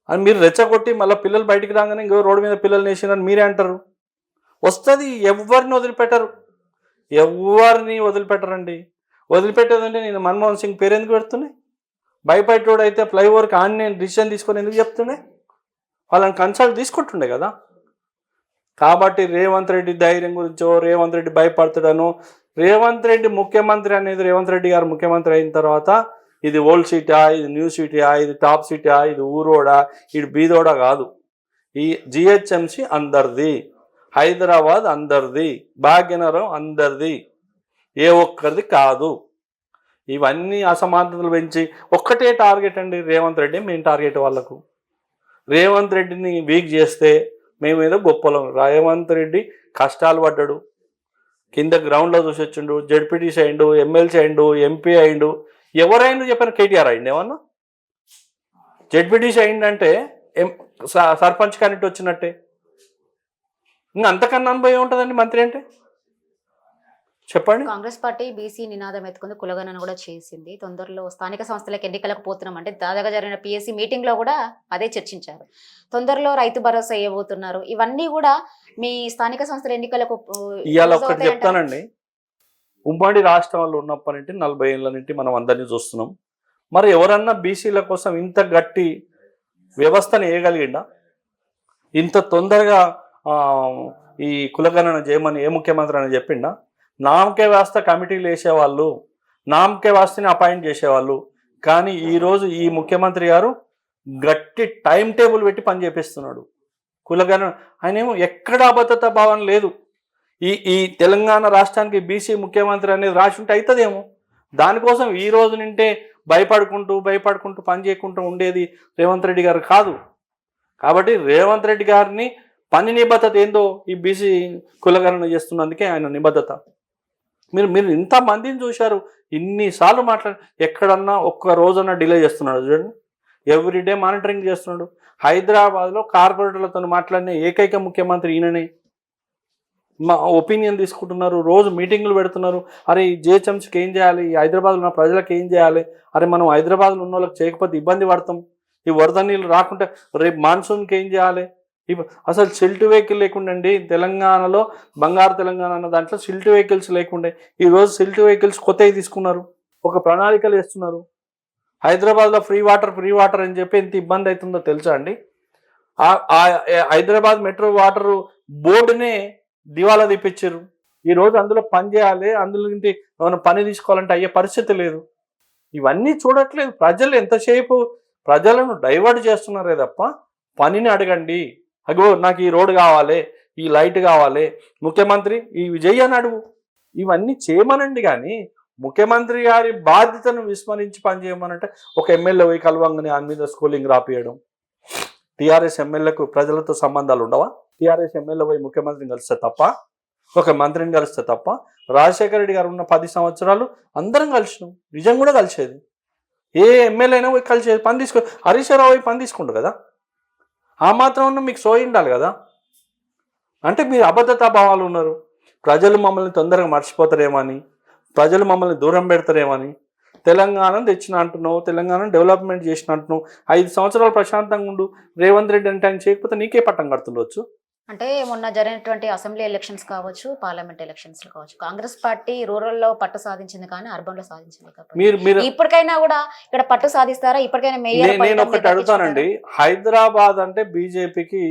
[SPEAKER 2] అని మీరు రెచ్చగొట్టి మళ్ళీ పిల్లలు బయటికి రాగానే ఇంకో రోడ్డు మీద పిల్లలు వేసినారని మీరే అంటారు. వస్తుంది, ఎవరిని వదిలిపెట్టరు, ఎవరిని వదిలిపెట్టరండి. వదిలిపెట్టేదంటే నేను మన్మోహన్ సింగ్ పేరు ఎందుకు పెడుతున్నాయి? భయపడేటోడు అయితే ఫ్లైఓవర్కి నేను డిసిషన్ తీసుకొని ఎందుకు చెప్తుండే? వాళ్ళని కన్సల్ట్ తీసుకుంటుండే కదా. కాబట్టి రేవంత్ రెడ్డి ధైర్యం గురించో, రేవంత్ రెడ్డి భయపడతాడనో, రేవంత్ రెడ్డి ముఖ్యమంత్రి అనేది, రేవంత్ రెడ్డి గారు ముఖ్యమంత్రి అయిన తర్వాత ఇది ఓల్డ్ సిటా, ఇది న్యూ సిటీయా, ఇది టాప్ సిటా, ఇది ఊరోడా, ఇది బీదోడా కాదు. ఈ GHMC అందరిది, హైదరాబాద్ అందరిది, భాగ్యనగరం అందరిది, ఏ ఒక్కరిది కాదు. ఇవన్నీ అసమానతలు పెంచి ఒక్కటే టార్గెట్ అండి రేవంత్ రెడ్డి. మేము టార్గెట్ వాళ్ళకు రేవంత్ రెడ్డిని వీక్ చేస్తే మేమేదో గొప్పలం. రేవంత్ రెడ్డి కష్టాలు పడ్డాడు, కింద గ్రౌండ్లో చూసి వచ్చిండు, జడ్పీటీసీ అయిండు, ఎమ్మెల్సీ అయిండు, MP అయిండు. ఎవరైండు చెప్పాను? KTR అయిండు ఏమన్నా? జడ్పీటీసీ అయిందంటే సర్పంచ్ క్యాండిడేట్ వచ్చినట్టే. ఇంకా అంతకన్నా అనుభవం ఉంటుందండి మంత్రి అంటే చెప్పండి.
[SPEAKER 1] కాంగ్రెస్ పార్టీ బీసీ నినాదం ఎత్తుకుంది, కులగణన కూడా చేసింది. తొందరలో స్థానిక సంస్థలకు ఎన్నికలకు పోతున్నాం అంటే తాజాగా జరిగిన PSC మీటింగ్ లో కూడా అదే చర్చించారు. తొందరలో రైతు భరోసా ఇవ్వబోతున్నారు. ఇవన్నీ కూడా మీ స్థానిక సంస్థల ఎన్నికలకు
[SPEAKER 2] ఇవాళ ఒకటి చెప్తానండి. ఉమ్మడి రాష్ట్రాల్లో ఉన్నప్పటి నుండి 40 ఏళ్ళ నుండి మనం అందరినీ చూస్తున్నాం. మరి ఎవరన్నా బీసీల కోసం ఇంత గట్టి వ్యవస్థను వేయగలిగిండా? ఇంత తొందరగా ఈ కులగణన చేయమని ఏ ముఖ్యమంత్రి అని చెప్పిండా? నామకే వాస్త కమిటీలు వేసేవాళ్ళు, నామకే వాస్తని అపాయింట్ చేసేవాళ్ళు. కానీ ఈరోజు ఈ ముఖ్యమంత్రి గారు గట్టి టైం టేబుల్ పెట్టి పని చేపిస్తున్నాడు. కులగణన ఆయనేమో ఎక్కడ అబద్ధత భావన లేదు. ఈ తెలంగాణ రాష్ట్రానికి బీసీ ముఖ్యమంత్రి అనేది రాసి ఉంటే అవుతుందేమో. దానికోసం ఈ రోజు నుండే భయపడుకుంటూ పని చేయకుండా ఉండేది రేవంత్ రెడ్డి గారు కాదు. కాబట్టి రేవంత్ రెడ్డి గారిని పని నిబద్ధత ఏందో ఈ బీసీ కులగణన చేస్తున్నందుకే ఆయన నిబద్ధత. మీరు ఇంతమందిని చూశారు, ఇన్నిసార్లు ఎక్కడన్నా ఒక్క రోజన్నా డిలే చేస్తున్నాడు చూడండి. ఎవ్రీడే మానిటరింగ్ చేస్తున్నాడు. హైదరాబాద్లో కార్పొరేటర్లతో మాట్లాడిన ఏకైక ముఖ్యమంత్రి ఈయననే. మా ఒపీనియన్ తీసుకుంటున్నారు, రోజు మీటింగ్లు పెడుతున్నారు. అరే ఈ GHMCకి ఏం చేయాలి, ఈ హైదరాబాద్లో ఉన్న ప్రజలకు ఏం చేయాలి, అరే మనం హైదరాబాద్లో ఉన్న వాళ్ళకి చేయకపోతే ఇబ్బంది పడతాం, ఈ వరద నీళ్ళు రాకుంటే రేపు మాన్సూన్కి ఏం చేయాలి. అసలు సిల్ట్ వెహికల్ లేకుండండి తెలంగాణలో, బంగారు తెలంగాణ అన్న దాంట్లో సిల్ట్ వెహికల్స్ లేకుండే. ఈరోజు సిల్ట్ వెహికల్స్ కొత్తవి తీసుకున్నారు, ఒక ప్రణాళికలు వేస్తున్నారు. హైదరాబాద్లో ఫ్రీ వాటర్ అని చెప్పి ఎంత ఇబ్బంది అవుతుందో తెలుసా అండి? హైదరాబాద్ మెట్రో వాటర్ బోర్డునే దివాలా తెప్పించారు. ఈరోజు అందులో పని చేయాలి, అందులో నుండి ఏమైనా పని తీసుకోవాలంటే అయ్యే పరిస్థితి లేదు. ఇవన్నీ చూడట్లేదు. ప్రజలు ఎంతసేపు ప్రజలను డైవర్ట్ చేస్తున్నారే తప్ప పనిని అడగండి. అగో నాకు ఈ రోడ్డు కావాలి, ఈ లైట్ కావాలి, ముఖ్యమంత్రి ఈ విజయ్ అని అడుగు. ఇవన్నీ చేయమనండి. కానీ ముఖ్యమంత్రి గారి బాధ్యతను విస్మరించి పనిచేయమనంటే ఒక ఎమ్మెల్యే పోయి కలవంగానే ఆయన మీద స్కూలింగ్ రాపియడం. TRS ఎమ్మెల్యేకు ప్రజలతో సంబంధాలు ఉండవా? TRS ఎమ్మెల్యే పోయి ముఖ్యమంత్రిని కలిస్తే తప్ప, ఒక మంత్రిని కలిస్తే తప్ప. రాజశేఖర రెడ్డి గారు ఉన్న 10 సంవత్సరాలు అందరం కలిసినాం, నిజం కూడా కలిసేది. ఏ ఎమ్మెల్యే అయినా పోయి కలిసేది. పని తీసుకో, హరీష్ రావు పోయి పని తీసుకుంటు కదా. ఆ మాత్రం ఉన్న మీకు సోయి ఉండాలి కదా. అంటే మీరు అబద్ధతా భావాలు ఉన్నారు. ప్రజలు మమ్మల్ని తొందరగా మర్చిపోతారేమని, ప్రజలు మమ్మల్ని దూరం పెడతారేమని. తెలంగాణను తెచ్చిన అంటున్నావు, తెలంగాణను డెవలప్మెంట్ చేసిన అంటున్నావు. 5 సంవత్సరాలు ప్రశాంతంగా ఉండు. రేవంత్ రెడ్డి అంటే ఆయన చేయకపోతే నీకే పట్టం కడుతుండొచ్చు.
[SPEAKER 1] అంటే మొన్న జరిగినటువంటి అసెంబ్లీ ఎలక్షన్స్ కావచ్చు, పార్లమెంట్ ఎలక్షన్స్ కావచ్చు, కాంగ్రెస్ పార్టీ రూరల్ లో పట్టు సాధించింది కానీ అర్బన్ లో సాధించలేదు. ఇప్పటికైనా కూడా ఇక్కడ పట్టు సాధిస్తారా? ఇప్పటికైనా
[SPEAKER 2] నేను ఒకటి అడుగుతానండి. హైదరాబాద్ అంటే బీజేపీకి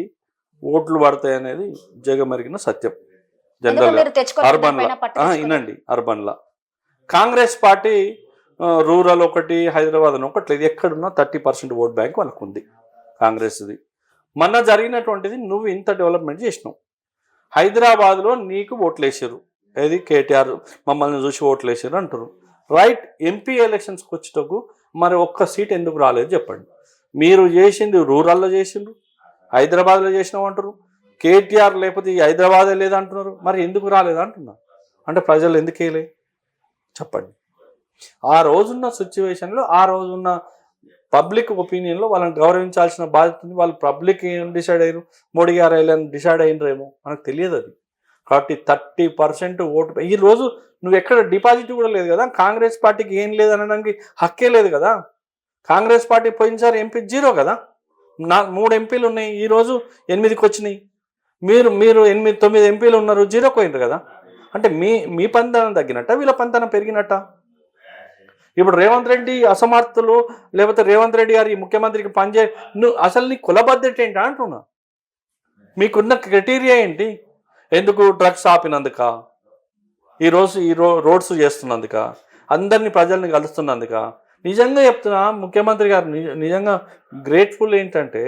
[SPEAKER 2] ఓట్లు పడతాయి అనేది జగమరిగిన సత్యం. జనరల్
[SPEAKER 1] మీరు తెచ్చుకోలేదు
[SPEAKER 2] అర్బన్ లా
[SPEAKER 1] దానిపైన పట్టు తెచ్చుకోలేదు.
[SPEAKER 2] వినండి, అర్బన్ లా కాంగ్రెస్ పార్టీ రూరల్ ఒకటి, హైదరాబాద్ అని ఒకటి లేదు, ఎక్కడున్నా 30% ఓట్ బ్యాంక్ వాళ్ళకు ఉంది కాంగ్రెస్ది. మొన్న జరిగినటువంటిది నువ్వు ఇంత డెవలప్మెంట్ చేసినావు. హైదరాబాద్లో నీకు ఓట్లు వేసారు, ఏది కేటీఆర్ మమ్మల్ని చూసి ఓట్లు వేసారు అంటారు, రైట్. ఎంపీ ఎలక్షన్స్కి వచ్చేటకు మరి ఒక్క సీట్ ఎందుకు రాలేదు చెప్పండి. మీరు చేసింది రూరల్లో చేసిండ్రు, హైదరాబాద్లో చేసినావు అంటారు, కేటీఆర్ లేకపోతే ఈ హైదరాబాదే లేదంటున్నారు, మరి ఎందుకు రాలేదు అంటున్నారు. అంటే ప్రజలు ఎందుకు వేయలే చెప్పండి. ఆ రోజున్న సిచ్యువేషన్లో, ఆ రోజున్న పబ్లిక్ ఒపీనియన్లో వాళ్ళని గౌరవించాల్సిన బాధ్యత ఉంది. వాళ్ళు పబ్లిక్ ఏం డిసైడ్ అయ్యారు, మోడీ గారు వెళ్ళని డిసైడ్ అయినరేమో మనకు తెలియదు అది. కాబట్టి 30% ఓటు ఈ రోజు నువ్వు ఎక్కడ డిపాజిట్ కూడా లేదు కదా, కాంగ్రెస్ పార్టీకి ఏం లేదు అనడానికి హక్కే లేదు కదా. కాంగ్రెస్ పార్టీ పోయినసారి ఎంపీ 0 కదా, 3 ఎంపీలు ఉన్నాయి, ఈరోజు 8కి వచ్చినాయి. మీరు 8-9 ఎంపీలు ఉన్నారు, 0కి పోయినారు కదా. అంటే మీ పంతనం తగ్గినట్ట, వీళ్ళ పంతనం పెరిగినట్ట. ఇప్పుడు రేవంత్ రెడ్డి అసమర్థులు, లేకపోతే రేవంత్ రెడ్డి గారు ఈ ముఖ్యమంత్రికి నువ్వు అసలు నీ కులబద్ధత ఏంటా అంటున్నా. మీకున్న క్రైటీరియా ఏంటి? ఎందుకు డ్రగ్స్ ఆపినందుక, ఈరోజు రోడ్స్ చేస్తున్నందుక, అందరినీ ప్రజల్ని కలుస్తున్నందుక? నిజంగా చెప్తున్నా, ముఖ్యమంత్రి గారు నిజంగా గ్రేట్ఫుల్. ఏంటంటే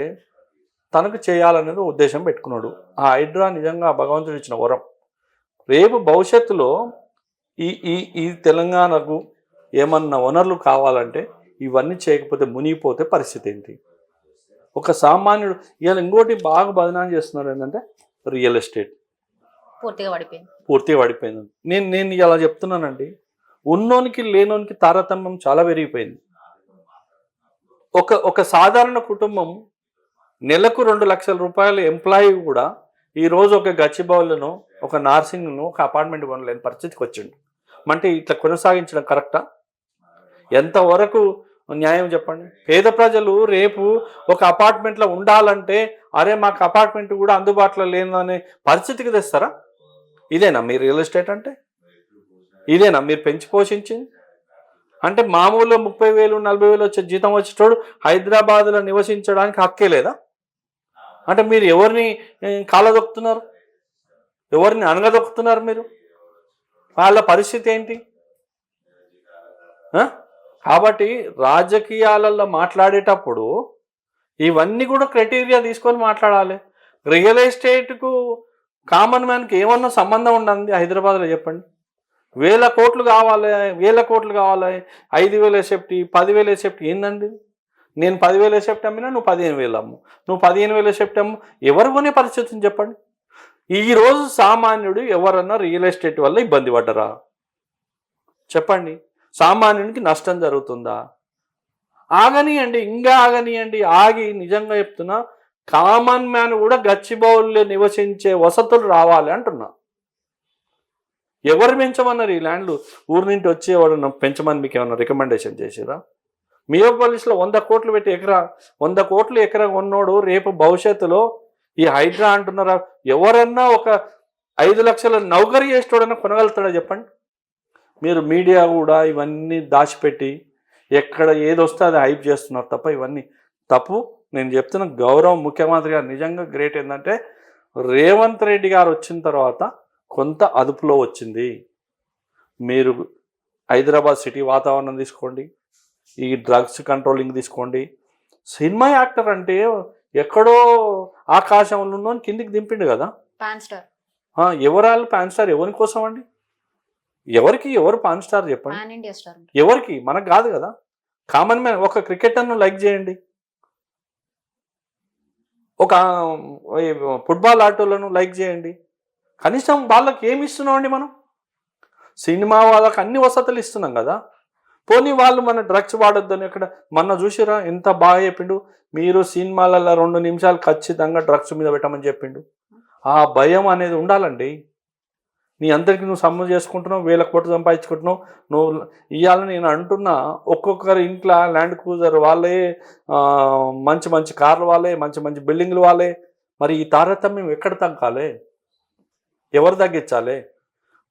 [SPEAKER 2] తనకు చేయాలనేది ఉద్దేశం పెట్టుకున్నాడు. ఆ హైడ్రా నిజంగా భగవంతుడు ఇచ్చిన వరం. రేపు భవిష్యత్తులో ఈ తెలంగాణకు ఏమన్నా వనరులు కావాలంటే ఇవన్నీ చేయకపోతే మునిగిపోతే పరిస్థితి ఏంటి? ఒక సామాన్యుడు ఇవాళ ఇంకోటి బాగా బదనాం చేస్తున్నారు ఏంటంటే రియల్ ఎస్టేట్ పూర్తిగా పడిపోయింది. నేను ఇలా చెప్తున్నానండి, ఉన్నోనికి లేనోనికి తారతమ్యం చాలా పెరిగిపోయింది. ఒక సాధారణ కుటుంబం నెలకు 2 లక్షల రూపాయల ఎంప్లాయీ కూడా ఈరోజు ఒక గచ్చిబౌలను, ఒక నార్సింగ్ను, ఒక అపార్ట్మెంట్ కొనలేని పరిస్థితికి వచ్చిండు. అంటే ఇట్లా కొనసాగించడం కరెక్టా? ఎంతవరకు న్యాయం చెప్పండి. పేద ప్రజలు రేపు ఒక అపార్ట్మెంట్లో ఉండాలంటే అరే మాకు అపార్ట్మెంట్ కూడా అందుబాటులో లేదనే పరిస్థితికి తెస్తారా? ఇదేనా మీ రియల్ ఎస్టేట్ అంటే? ఇదేనా మీరు పెంచి పోషించింది? అంటే మామూలుగా 30,000 40,000 వచ్చే జీతం వచ్చేటోడు హైదరాబాద్లో నివసించడానికి హక్కే లేదా? అంటే మీరు ఎవరిని కాలదొక్కుతున్నారు, ఎవరిని అనగదొక్కుతున్నారు మీరు? వాళ్ళ పరిస్థితి ఏంటి? కాబట్టి రాజకీయాలలో మాట్లాడేటప్పుడు ఇవన్నీ కూడా క్రైటీరియా తీసుకొని మాట్లాడాలి. రియల్ ఎస్టేట్కు కామన్ మ్యాన్కి ఏమన్నా సంబంధం ఉండదు హైదరాబాద్లో చెప్పండి. 1,000 కోట్లు కావాలి, 1,000 కోట్లు కావాలి, 5,000 ఎసెప్టీ, 10,000 ఎసెప్టీ ఏందండి? నేను 10,000 ఎసెప్ట్ అమ్మినా నువ్వు 15,000 అమ్ము, నువ్వు 15,000 ఎసెప్ట్ అమ్ము. ఎవరు కొనే పరిస్థితిని చెప్పండి. ఈరోజు సామాన్యుడు ఎవరన్నా రియల్ ఎస్టేట్ వల్ల ఇబ్బంది పడ్డరా చెప్పండి? సామాన్యునికి నష్టం జరుగుతుందా? ఆగనియండి, ఇంకా ఆగనియండి. ఆగి నిజంగా చెప్తున్నా, కామన్ మ్యాన్ కూడా గచ్చిబౌల్లో నివసించే వసతులు రావాలి అంటున్నా. ఎవరు పెంచమన్నారు ఈ ల్యాండ్లు? ఊరి నుండి వచ్చేవాడు పెంచమని మీకు ఏమన్నా రికమెండేషన్ చేసిరా? మియోపాలిస్లో 100 కోట్లు పెట్టి ఎకరా, 100 కోట్లు ఎకరా కొన్నోడు రేపు భవిష్యత్తులో ఈ హైడ్రా అంటున్నారా? ఎవరన్నా ఒక 5 లక్షల నౌకరీ చేసేటోడన్నా కొనగలుగుతాడా చెప్పండి? మీరు మీడియా కూడా ఇవన్నీ దాచిపెట్టి ఎక్కడ ఏది వస్తే అది హైప్ చేస్తున్నారు తప్ప ఇవన్నీ తప్పు. నేను చెప్తున్న గౌరవం ముఖ్యమంత్రి గారు నిజంగా గ్రేట్. ఏంటంటే రేవంత్ రెడ్డి గారు వచ్చిన తర్వాత కొంత అదుపులో వచ్చింది. మీరు హైదరాబాద్ సిటీ వాతావరణం తీసుకోండి, ఈ డ్రగ్స్ కంట్రోలింగ్ తీసుకోండి. సినిమా యాక్టర్ అంటే ఎక్కడో ఆకాశంలో ఉన్న కిందికి దింపిండు కదా. ఎవరాళ్ళు పాన్ స్టార్? ఎవరి కోసం అండి? ఎవరు పాన్ స్టార్ చెప్పండి? ఎవరికి? మనకు కాదు కదా. Common man. ఒక క్రికెటర్ను లైక్ చేయండి, ఒక ఫుట్బాల్ ఆటోలను లైక్ చేయండి. కనీసం వాళ్ళకి ఏమి ఇస్తున్నాం అండి మనం? సినిమా వాళ్ళకి అన్ని వసతులు ఇస్తున్నాం కదా. పోనీ వాళ్ళు మన డ్రగ్స్ వాడొద్దని ఎక్కడ మొన్న చూసిరా ఎంత బాగా చెప్పిండు. మీరు సినిమాలలో 2 నిమిషాలు ఖచ్చితంగా డ్రగ్స్ మీద పెట్టమని చెప్పిండు. ఆ భయం అనేది ఉండాలండి. నీ అందరికీ నువ్వు సమ్ము చేసుకుంటున్నావు, 1,000 కోట్లు సంపాదించుకుంటున్నావు. నువ్వు ఇవాళ నేను అంటున్నా, ఒక్కొక్కరి ఇంట్లో ల్యాండ్ క్రూజర్ వాళ్ళే, మంచి మంచి కార్లు వాళ్ళే, మంచి మంచి బిల్డింగ్లు వాళ్ళే. మరి ఈ తారతమ్యం ఎక్కడ తగ్గాలి? ఎవరు తగ్గించాలి?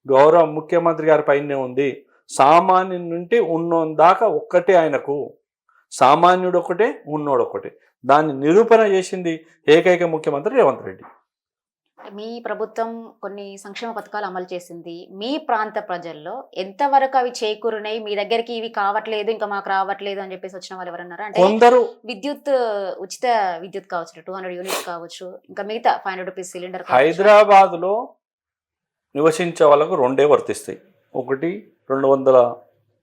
[SPEAKER 2] గౌరవ ముఖ్యమంత్రి గారి పైనే ఉంది. సామాన్యుడి నుండి ఉన్నోని దాకా ఒక్కటే ఆయనకు. సామాన్యుడు ఒకటే, ఉన్నోడు ఒకటే. దాన్ని నిరూపణ చేసింది ఏకైక ముఖ్యమంత్రి రేవంత్ రెడ్డి.
[SPEAKER 1] మీ ప్రభుత్వం కొన్ని సంక్షేమ పథకాలు అమలు చేసింది. మీ ప్రాంత ప్రజల్లో ఎంతవరకు అవి చేకూరినాయి? మీ దగ్గరికి ఇవి కావట్లేదు, ఇంకా మాకు రావట్లేదు అని చెప్పేసి వచ్చిన వాళ్ళు ఎవరన్నారా? అంటే
[SPEAKER 2] కొందరు
[SPEAKER 1] విద్యుత్, ఉచిత విద్యుత్ కావచ్చు, 200 యూనిట్స్ కావచ్చు, ఇంకా మిగతా 500 రూపీస్ సిలిండర్ కావచ్చు.
[SPEAKER 2] హైదరాబాద్లో నివసించే వాళ్ళకు రెండే వర్తిస్తాయి. ఒకటి 200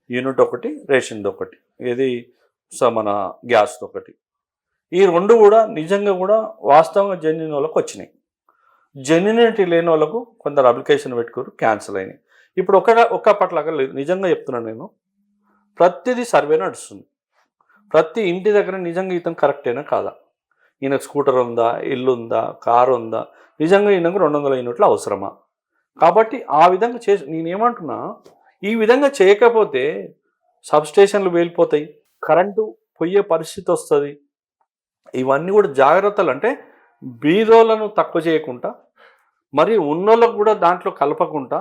[SPEAKER 2] యూనిట్, ఒకటి రేషన్ది ఒకటి, ఇది మన గ్యాస్ది ఒకటి. ఈ రెండు కూడా నిజంగా కూడా వాస్తవంగా జెన్యున్ వాళ్ళకు వచ్చినాయి. జెన్యునిటీ లేని వాళ్ళకు కొందరు అప్లికేషన్ పెట్టుకోరు, క్యాన్సిల్ అయినాయి. ఇప్పుడు ఒక్కప్పట్లాగా లేదు. నిజంగా చెప్తున్నాను నేను, ప్రతిదీ సర్వే నడుస్తుంది. ప్రతి ఇంటి దగ్గర నిజంగా ఇతను కరెక్టేనా కాదా, ఈయనకు స్కూటర్ ఉందా, ఇల్లు ఉందా, కారు ఉందా, నిజంగా ఈయనకు 200 యూనిట్లు అవసరమా? కాబట్టి ఆ విధంగా నేనేమంటున్నా, ఈ విధంగా చేయకపోతే సబ్స్టేషన్లు వేలిపోతాయి, కరెంటు పోయే పరిస్థితి వస్తుంది. ఇవన్నీ కూడా జాగ్రత్తలు. అంటే బీదోళ్ళను తక్కువ చేయకుండా, మరి ఉన్నోళ్ళకు కూడా దాంట్లో కలపకుండా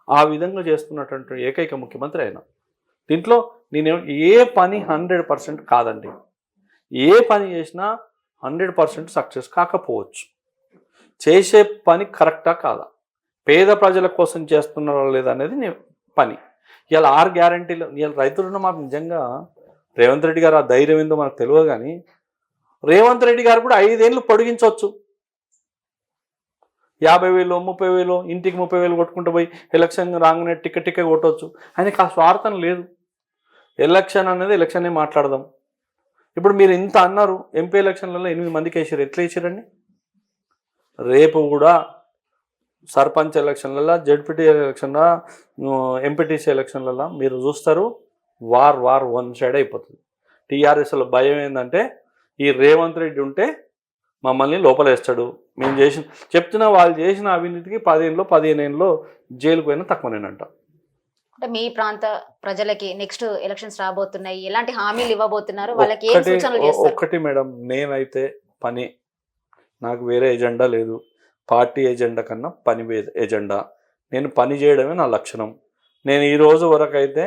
[SPEAKER 2] ఆ విధంగా చేస్తున్నటువంటి ఏకైక ముఖ్యమంత్రి ఆయన. దీంట్లో నేను ఏ పని 100% కాదండి. ఏ పని చేసినా 100% సక్సెస్ కాకపోవచ్చు. చేసే పని కరెక్టా కాదా, పేద ప్రజల కోసం చేస్తున్నారా లేదా అనేది పని. ఇలా 6 గ్యారంటీలు, ఇలా రైతు రుణమాఫీ నిజంగా రేవంత్ రెడ్డి గారు ఆ ధైర్యం ఏందో మనకు తెలియదు. కానీ రేవంత్ రెడ్డి గారు కూడా 5 ఏళ్ళు పొడిగించవచ్చు. 50,000 30,000 ఇంటికి 30,000 కొట్టుకుంటూ పోయి ఎలక్షన్ రాగానే టికెట్ కొట్టవచ్చు. ఆయనకి ఆ స్వార్థం లేదు. ఎలక్షన్ అనేది ఎలక్షనే మాట్లాడదాం. ఇప్పుడు మీరు ఇంత అన్నారు, ఎంపీ ఎలక్షన్లలో 8 మందికి వేసారు. ఎట్లా వేసారండి? రేపు కూడా సర్పంచ్ ఎలక్షన్లలో, జడ్పీటీ ఎలక్షన్లో, ఎంపీటీసీ ఎలక్షన్లలో మీరు చూస్తారు, వార్ వన్ సైడ్ అయిపోతుంది. టీఆర్ఎస్లో భయం ఏంటంటే, ఈ రేవంత్ రెడ్డి ఉంటే మమ్మల్ని లోపలేస్తాడు, మేము చెప్తున్నా వాళ్ళు చేసిన అవినీతికి 15 ఏళ్ళలో జైలుకు పోయినా తక్కువనేనంట.
[SPEAKER 1] అంటే మీ ప్రాంత ప్రజలకి నెక్స్ట్ ఎలక్షన్స్ రాబోతున్నాయి, ఎలాంటి హామీలు ఇవ్వబోతున్నారు, వాళ్ళకి ఏం సూచనలు చేస్తారు?
[SPEAKER 2] ఒక్కటి మేడం, నేనైతే పని, నాకు వేరే ఎజెండా లేదు. పార్టీ ఎజెండా కన్నా పని ఎజెండా. నేను పని చేయడమే నా లక్షణం. నేను ఈ రోజు వరకు అయితే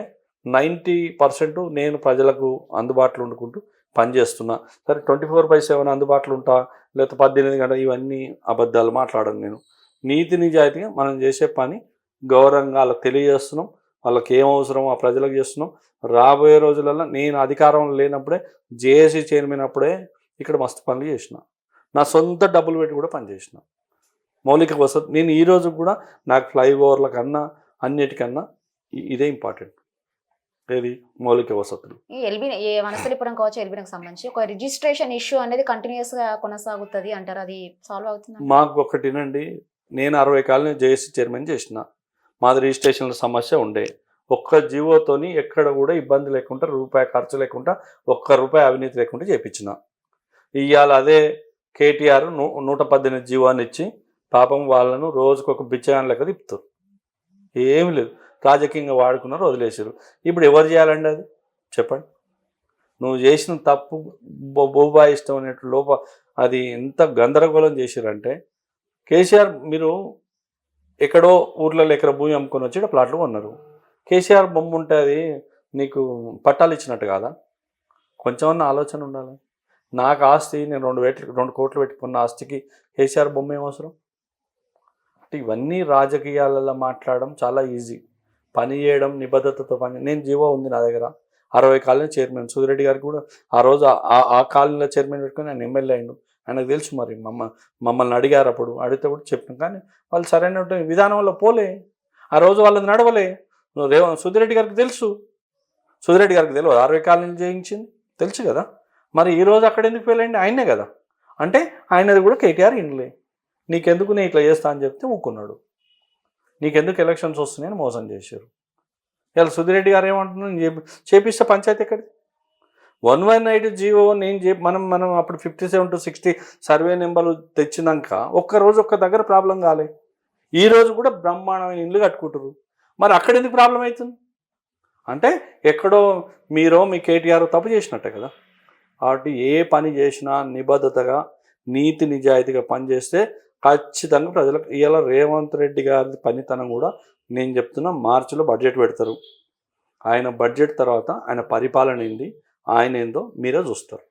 [SPEAKER 2] 90% నేను ప్రజలకు అందుబాటులో ఉండుకుంటూ పనిచేస్తున్నా. సరే 24/7 అందుబాటులో ఉంటా, లేకపోతే 18 గంటలు, ఇవన్నీ అబద్ధాలు మాట్లాడను. నేను నీతి నిజాయితీగా మనం చేసే పని గౌరవంగా వాళ్ళకి తెలియజేస్తున్నాం. వాళ్ళకి ఏం అవసరమో ఆ ప్రజలకు చేస్తున్నాం. రాబోయే రోజులలో నేను అధికారంలో లేనప్పుడే, జేఏసీ చైర్మన్ అప్పుడే ఇక్కడ మస్తు పనులు చేసిన, నా సొంత డబ్బులు పెట్టి కూడా పనిచేసిన. మౌలిక వసతి నేను ఈరోజు కూడా నాకు ఫ్లైఓవర్ల కన్నా అన్నిటికన్నా ఇదే ఇంపార్టెంట్. ఏది? మౌలిక వసతులు.
[SPEAKER 1] ఈ ఎల్బీ వనస్థలిపురం కావచ్చు, ఎల్బీకి సంబంధించి ఒక రిజిస్ట్రేషన్ ఇష్యూ అనేది కంటిన్యూస్ గా కొనసాగుతుంది అంటారు, అది సాల్వ్ అవుతుంది?
[SPEAKER 2] మాకు ఒకటినండి, నేను 60 కాలనీ జేఏసీ చైర్మన్ చేసిన. మాది రిజిస్ట్రేషన్ల సమస్య ఉండే. ఒక్క జీవోతోని ఎక్కడ కూడా ఇబ్బంది లేకుండా, రూపాయి ఖర్చు లేకుండా, ₹1 అవినీతి లేకుండా చేయించిన. ఇవాళ అదే కేటీఆర్ 118 జీవాన్ని ఇచ్చి పాపం వాళ్ళను రోజుకొక బిచ్చగాన్ లెక్క తిప్పుతారు. ఏమి లేదు, రాజకీయంగా వాడుకున్నారు, వదిలేసారు. ఇప్పుడు ఎవరు చేయాలండి అది? చెప్పండి. నువ్వు చేసిన తప్పు బోబా ఇష్టం అనేటు అది ఎంత గందరగోళం చేశారంటే, కేసీఆర్ మీరు ఎక్కడో ఊర్లలో ఎక్కడ భూమి అమ్ముకొని వచ్చి ప్లాట్లు కొన్నారు. కేసీఆర్ బొమ్మ ఉంటే అది నీకు పట్టాలు ఇచ్చినట్టు కాదా? కొంచెమన్నా ఆలోచన ఉండాలి. నాకు ఆస్తి, నేను 2 కోట్లు పెట్టుకున్న ఆస్తికి కేసీఆర్ బొమ్మ ఏం అవసరం? అంటే ఇవన్నీ రాజకీయాలలో మాట్లాడడం చాలా ఈజీ. పని చేయడం, నిబద్ధతతో పని. నేను జీవో ఉంది నా దగ్గర, 60 కాలనీ చైర్మన్ సుధిరెడ్డి గారికి కూడా ఆ రోజు ఆ కాలనీలో చైర్మన్ పెట్టుకొని ఆయన ఎమ్మెల్యే అయ్యిండు. ఆయనకు తెలుసు. మరి మమ్మల్ని అడిగారు, అప్పుడు అడిగితే కూడా చెప్పినాం. కానీ వాళ్ళు సరైన విధానంలో పోలే. ఆ రోజు వాళ్ళని నడవలే. సుధిరెడ్డి గారికి తెలుసు. సుధిరెడ్డి గారికి తెలియదు 60 కాలనీలు చేయించింది? తెలుసు కదా. మరి ఈరోజు అక్కడ ఎందుకు ఫెయిల్ అయింది? ఆయనే కదా. అంటే ఆయనది కూడా కేటీఆర్ ఇండ్లే. నీకెందుకు నేను ఇట్లా చేస్తా అని చెప్తే ఊక్కున్నాడు. నీకెందుకు ఎలక్షన్స్ వస్తున్నాయని మోసం చేశారు. ఇలా సుధిరెడ్డి గారు ఏమంటున్నాను, చేపిస్తే పంచాయతీ ఎక్కడిది? 118 జీవో నేను మనం అప్పుడు 57 to 60 సర్వే నెంబర్లు తెచ్చినాక ఒక్కరోజు ఒక్క దగ్గర ప్రాబ్లం కాలే. ఈరోజు కూడా బ్రహ్మాండమైన ఇండ్లు కట్టుకుంటారు. మరి అక్కడ ఎందుకు ప్రాబ్లం అవుతుంది? అంటే ఎక్కడో మీ కేటీఆర్ తప్పు చేసినట్టే కదా. కాబట్టి ఏ పని చేసినా నిబద్ధతగా, నీతి నిజాయితీగా పనిచేస్తే ఖచ్చితంగా ప్రజలకు. ఇవాళ రేవంత్ రెడ్డి గారి పనితనం కూడా నేను చెప్తున్నా, మార్చిలో బడ్జెట్ పెడతారు. ఆయన బడ్జెట్ తర్వాత ఆయన పరిపాలన ఏంది, ఆయన ఏందో మీరే చూస్తారు.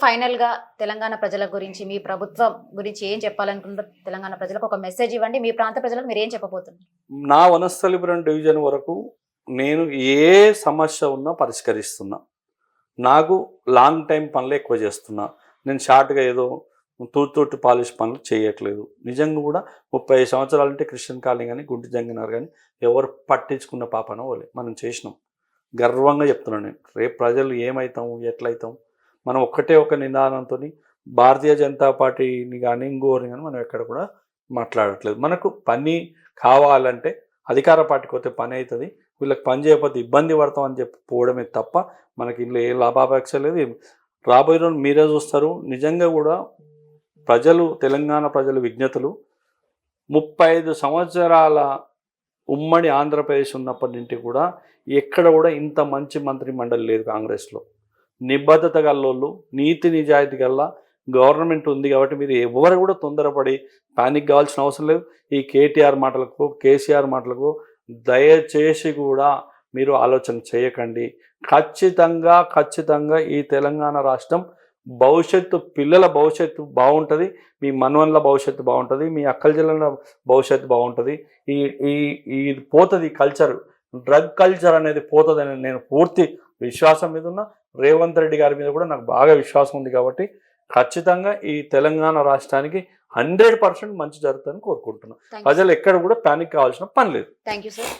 [SPEAKER 1] ఫైనల్ గా తెలంగాణ ప్రజల గురించి, మీ ప్రభుత్వం గురించి ఏం చెప్పాలనుకుంటారు? తెలంగాణ ప్రజలకు ఒక మెసేజ్ ఇవ్వండి. మీ ప్రాంత ప్రజలకు మీరు ఏం చెప్పబోతున్నారు?
[SPEAKER 2] నా వనస్థలిపురం డివిజన్ వరకు నేను ఏ సమస్య ఉన్నా పరిష్కరిస్తున్నా. నాకు లాంగ్ టైం పనులు ఎక్కువ చేస్తున్నా. నేను షార్ట్గా ఏదో తూర్తోటి పాలిష్ పనులు చేయట్లేదు. నిజంగా కూడా 30 సంవత్సరాలంటే క్రిస్టియన్ కాలనీ కానీ గుంటి జంగినారు కానీ ఎవరు పట్టించుకున్న పాపన వాళ్ళే మనం చేసినాం. గర్వంగా చెప్తున్నాను నేను. రేపు ప్రజలు ఏమవుతాం ఎట్లయితాం మనం ఒక్కటే ఒక నిదానంతో భారతీయ జనతా పార్టీని కానీ ఇంకోరిని కానీ మనం ఎక్కడ కూడా మాట్లాడట్లేదు. మనకు పని కావాలంటే అధికార పార్టీకి పోతే పని అవుతుంది, వీళ్ళకి పని చేయకపోతే ఇబ్బంది పడతాం అని చెప్పి పోవడమే తప్ప మనకి ఇందులో ఏ లాభాపేక్ష లేదు. రాబోయే రోజు మీరే చూస్తారు. నిజంగా కూడా ప్రజలు, తెలంగాణ ప్రజల విజ్ఞతలు 35 సంవత్సరాల ఉమ్మడి ఆంధ్రప్రదేశ్ ఉన్నప్పటి నుండి కూడా ఎక్కడ కూడా ఇంత మంచి మంత్రి మండలి లేదు కాంగ్రెస్లో. నిబద్ధత గల్లోళ్ళు, నీతి నిజాయితీ గల్లా గవర్నమెంట్ ఉంది కాబట్టి మీరు ఎవరు కూడా తొందరపడి పానిక్ కావాల్సిన అవసరం లేదు. ఈ కేటీఆర్ మాటలకు, కేసీఆర్ మాటలకు దయచేసి కూడా మీరు ఆలోచన చేయకండి. ఖచ్చితంగా ఈ తెలంగాణ రాష్ట్రం భవిష్యత్తు, పిల్లల భవిష్యత్తు బాగుంటుంది, మీ మనవన్ల భవిష్యత్తు బాగుంటుంది, మీ అక్కల జిల్లాల భవిష్యత్తు బాగుంటుంది. ఈ ఈ ఈ పోతుంది కల్చర్, డ్రగ్ కల్చర్ అనేది పోతుందని నేను పూర్తి విశ్వాసం మీద ఉన్నా. రేవంత్ రెడ్డి గారి మీద కూడా నాకు బాగా విశ్వాసం ఉంది కాబట్టి ఖచ్చితంగా ఈ తెలంగాణ రాష్ట్రానికి 100% మంచి జరుగుతుందని కోరుకుంటున్నాను. ప్రజలు ఎక్కడ కూడా పానిక్ కావాల్సిన పని లేదు.
[SPEAKER 1] Thank you sir.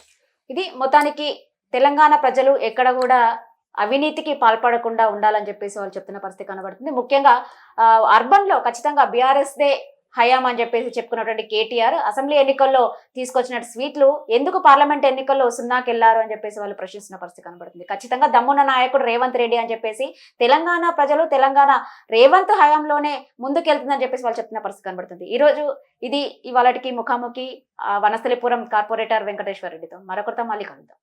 [SPEAKER 1] ఇది మొత్తానికి తెలంగాణ ప్రజలు ఎక్కడ కూడా అవినీతికి పాల్పడకుండా ఉండాలని చెప్పేసి వాళ్ళు చెప్తున్న పరిస్థితి కనబడుతుంది. ముఖ్యంగా అర్బన్ లో ఖచ్చితంగా బీఆర్ఎస్ దే హయాం అని చెప్పేసి చెప్పుకున్నటువంటి కేటీఆర్ అసెంబ్లీ ఎన్నికల్లో తీసుకొచ్చిన స్వీట్లు ఎందుకు పార్లమెంట్ ఎన్నికల్లో సున్నాకెళ్లారు అని చెప్పేసి వాళ్ళు ప్రశ్నిస్తున్న పరిస్థితి కనబడుతుంది. ఖచ్చితంగా దమ్మున్న నాయకుడు రేవంత్ రెడ్డి అని చెప్పేసి తెలంగాణ ప్రజలు, తెలంగాణ రేవంత్ హయాంలోనే ముందుకెళ్తుందని చెప్పేసి వాళ్ళు చెప్తున్న పరిస్థితి కనబడుతుంది. ఈ రోజు ఇది ఇవాళకి ముఖాముఖి వనస్థలిపురం కార్పొరేటర్ వెంకటేశ్వర రెడ్డితో. మరొకరితో మళ్ళీ కలుద్దాం.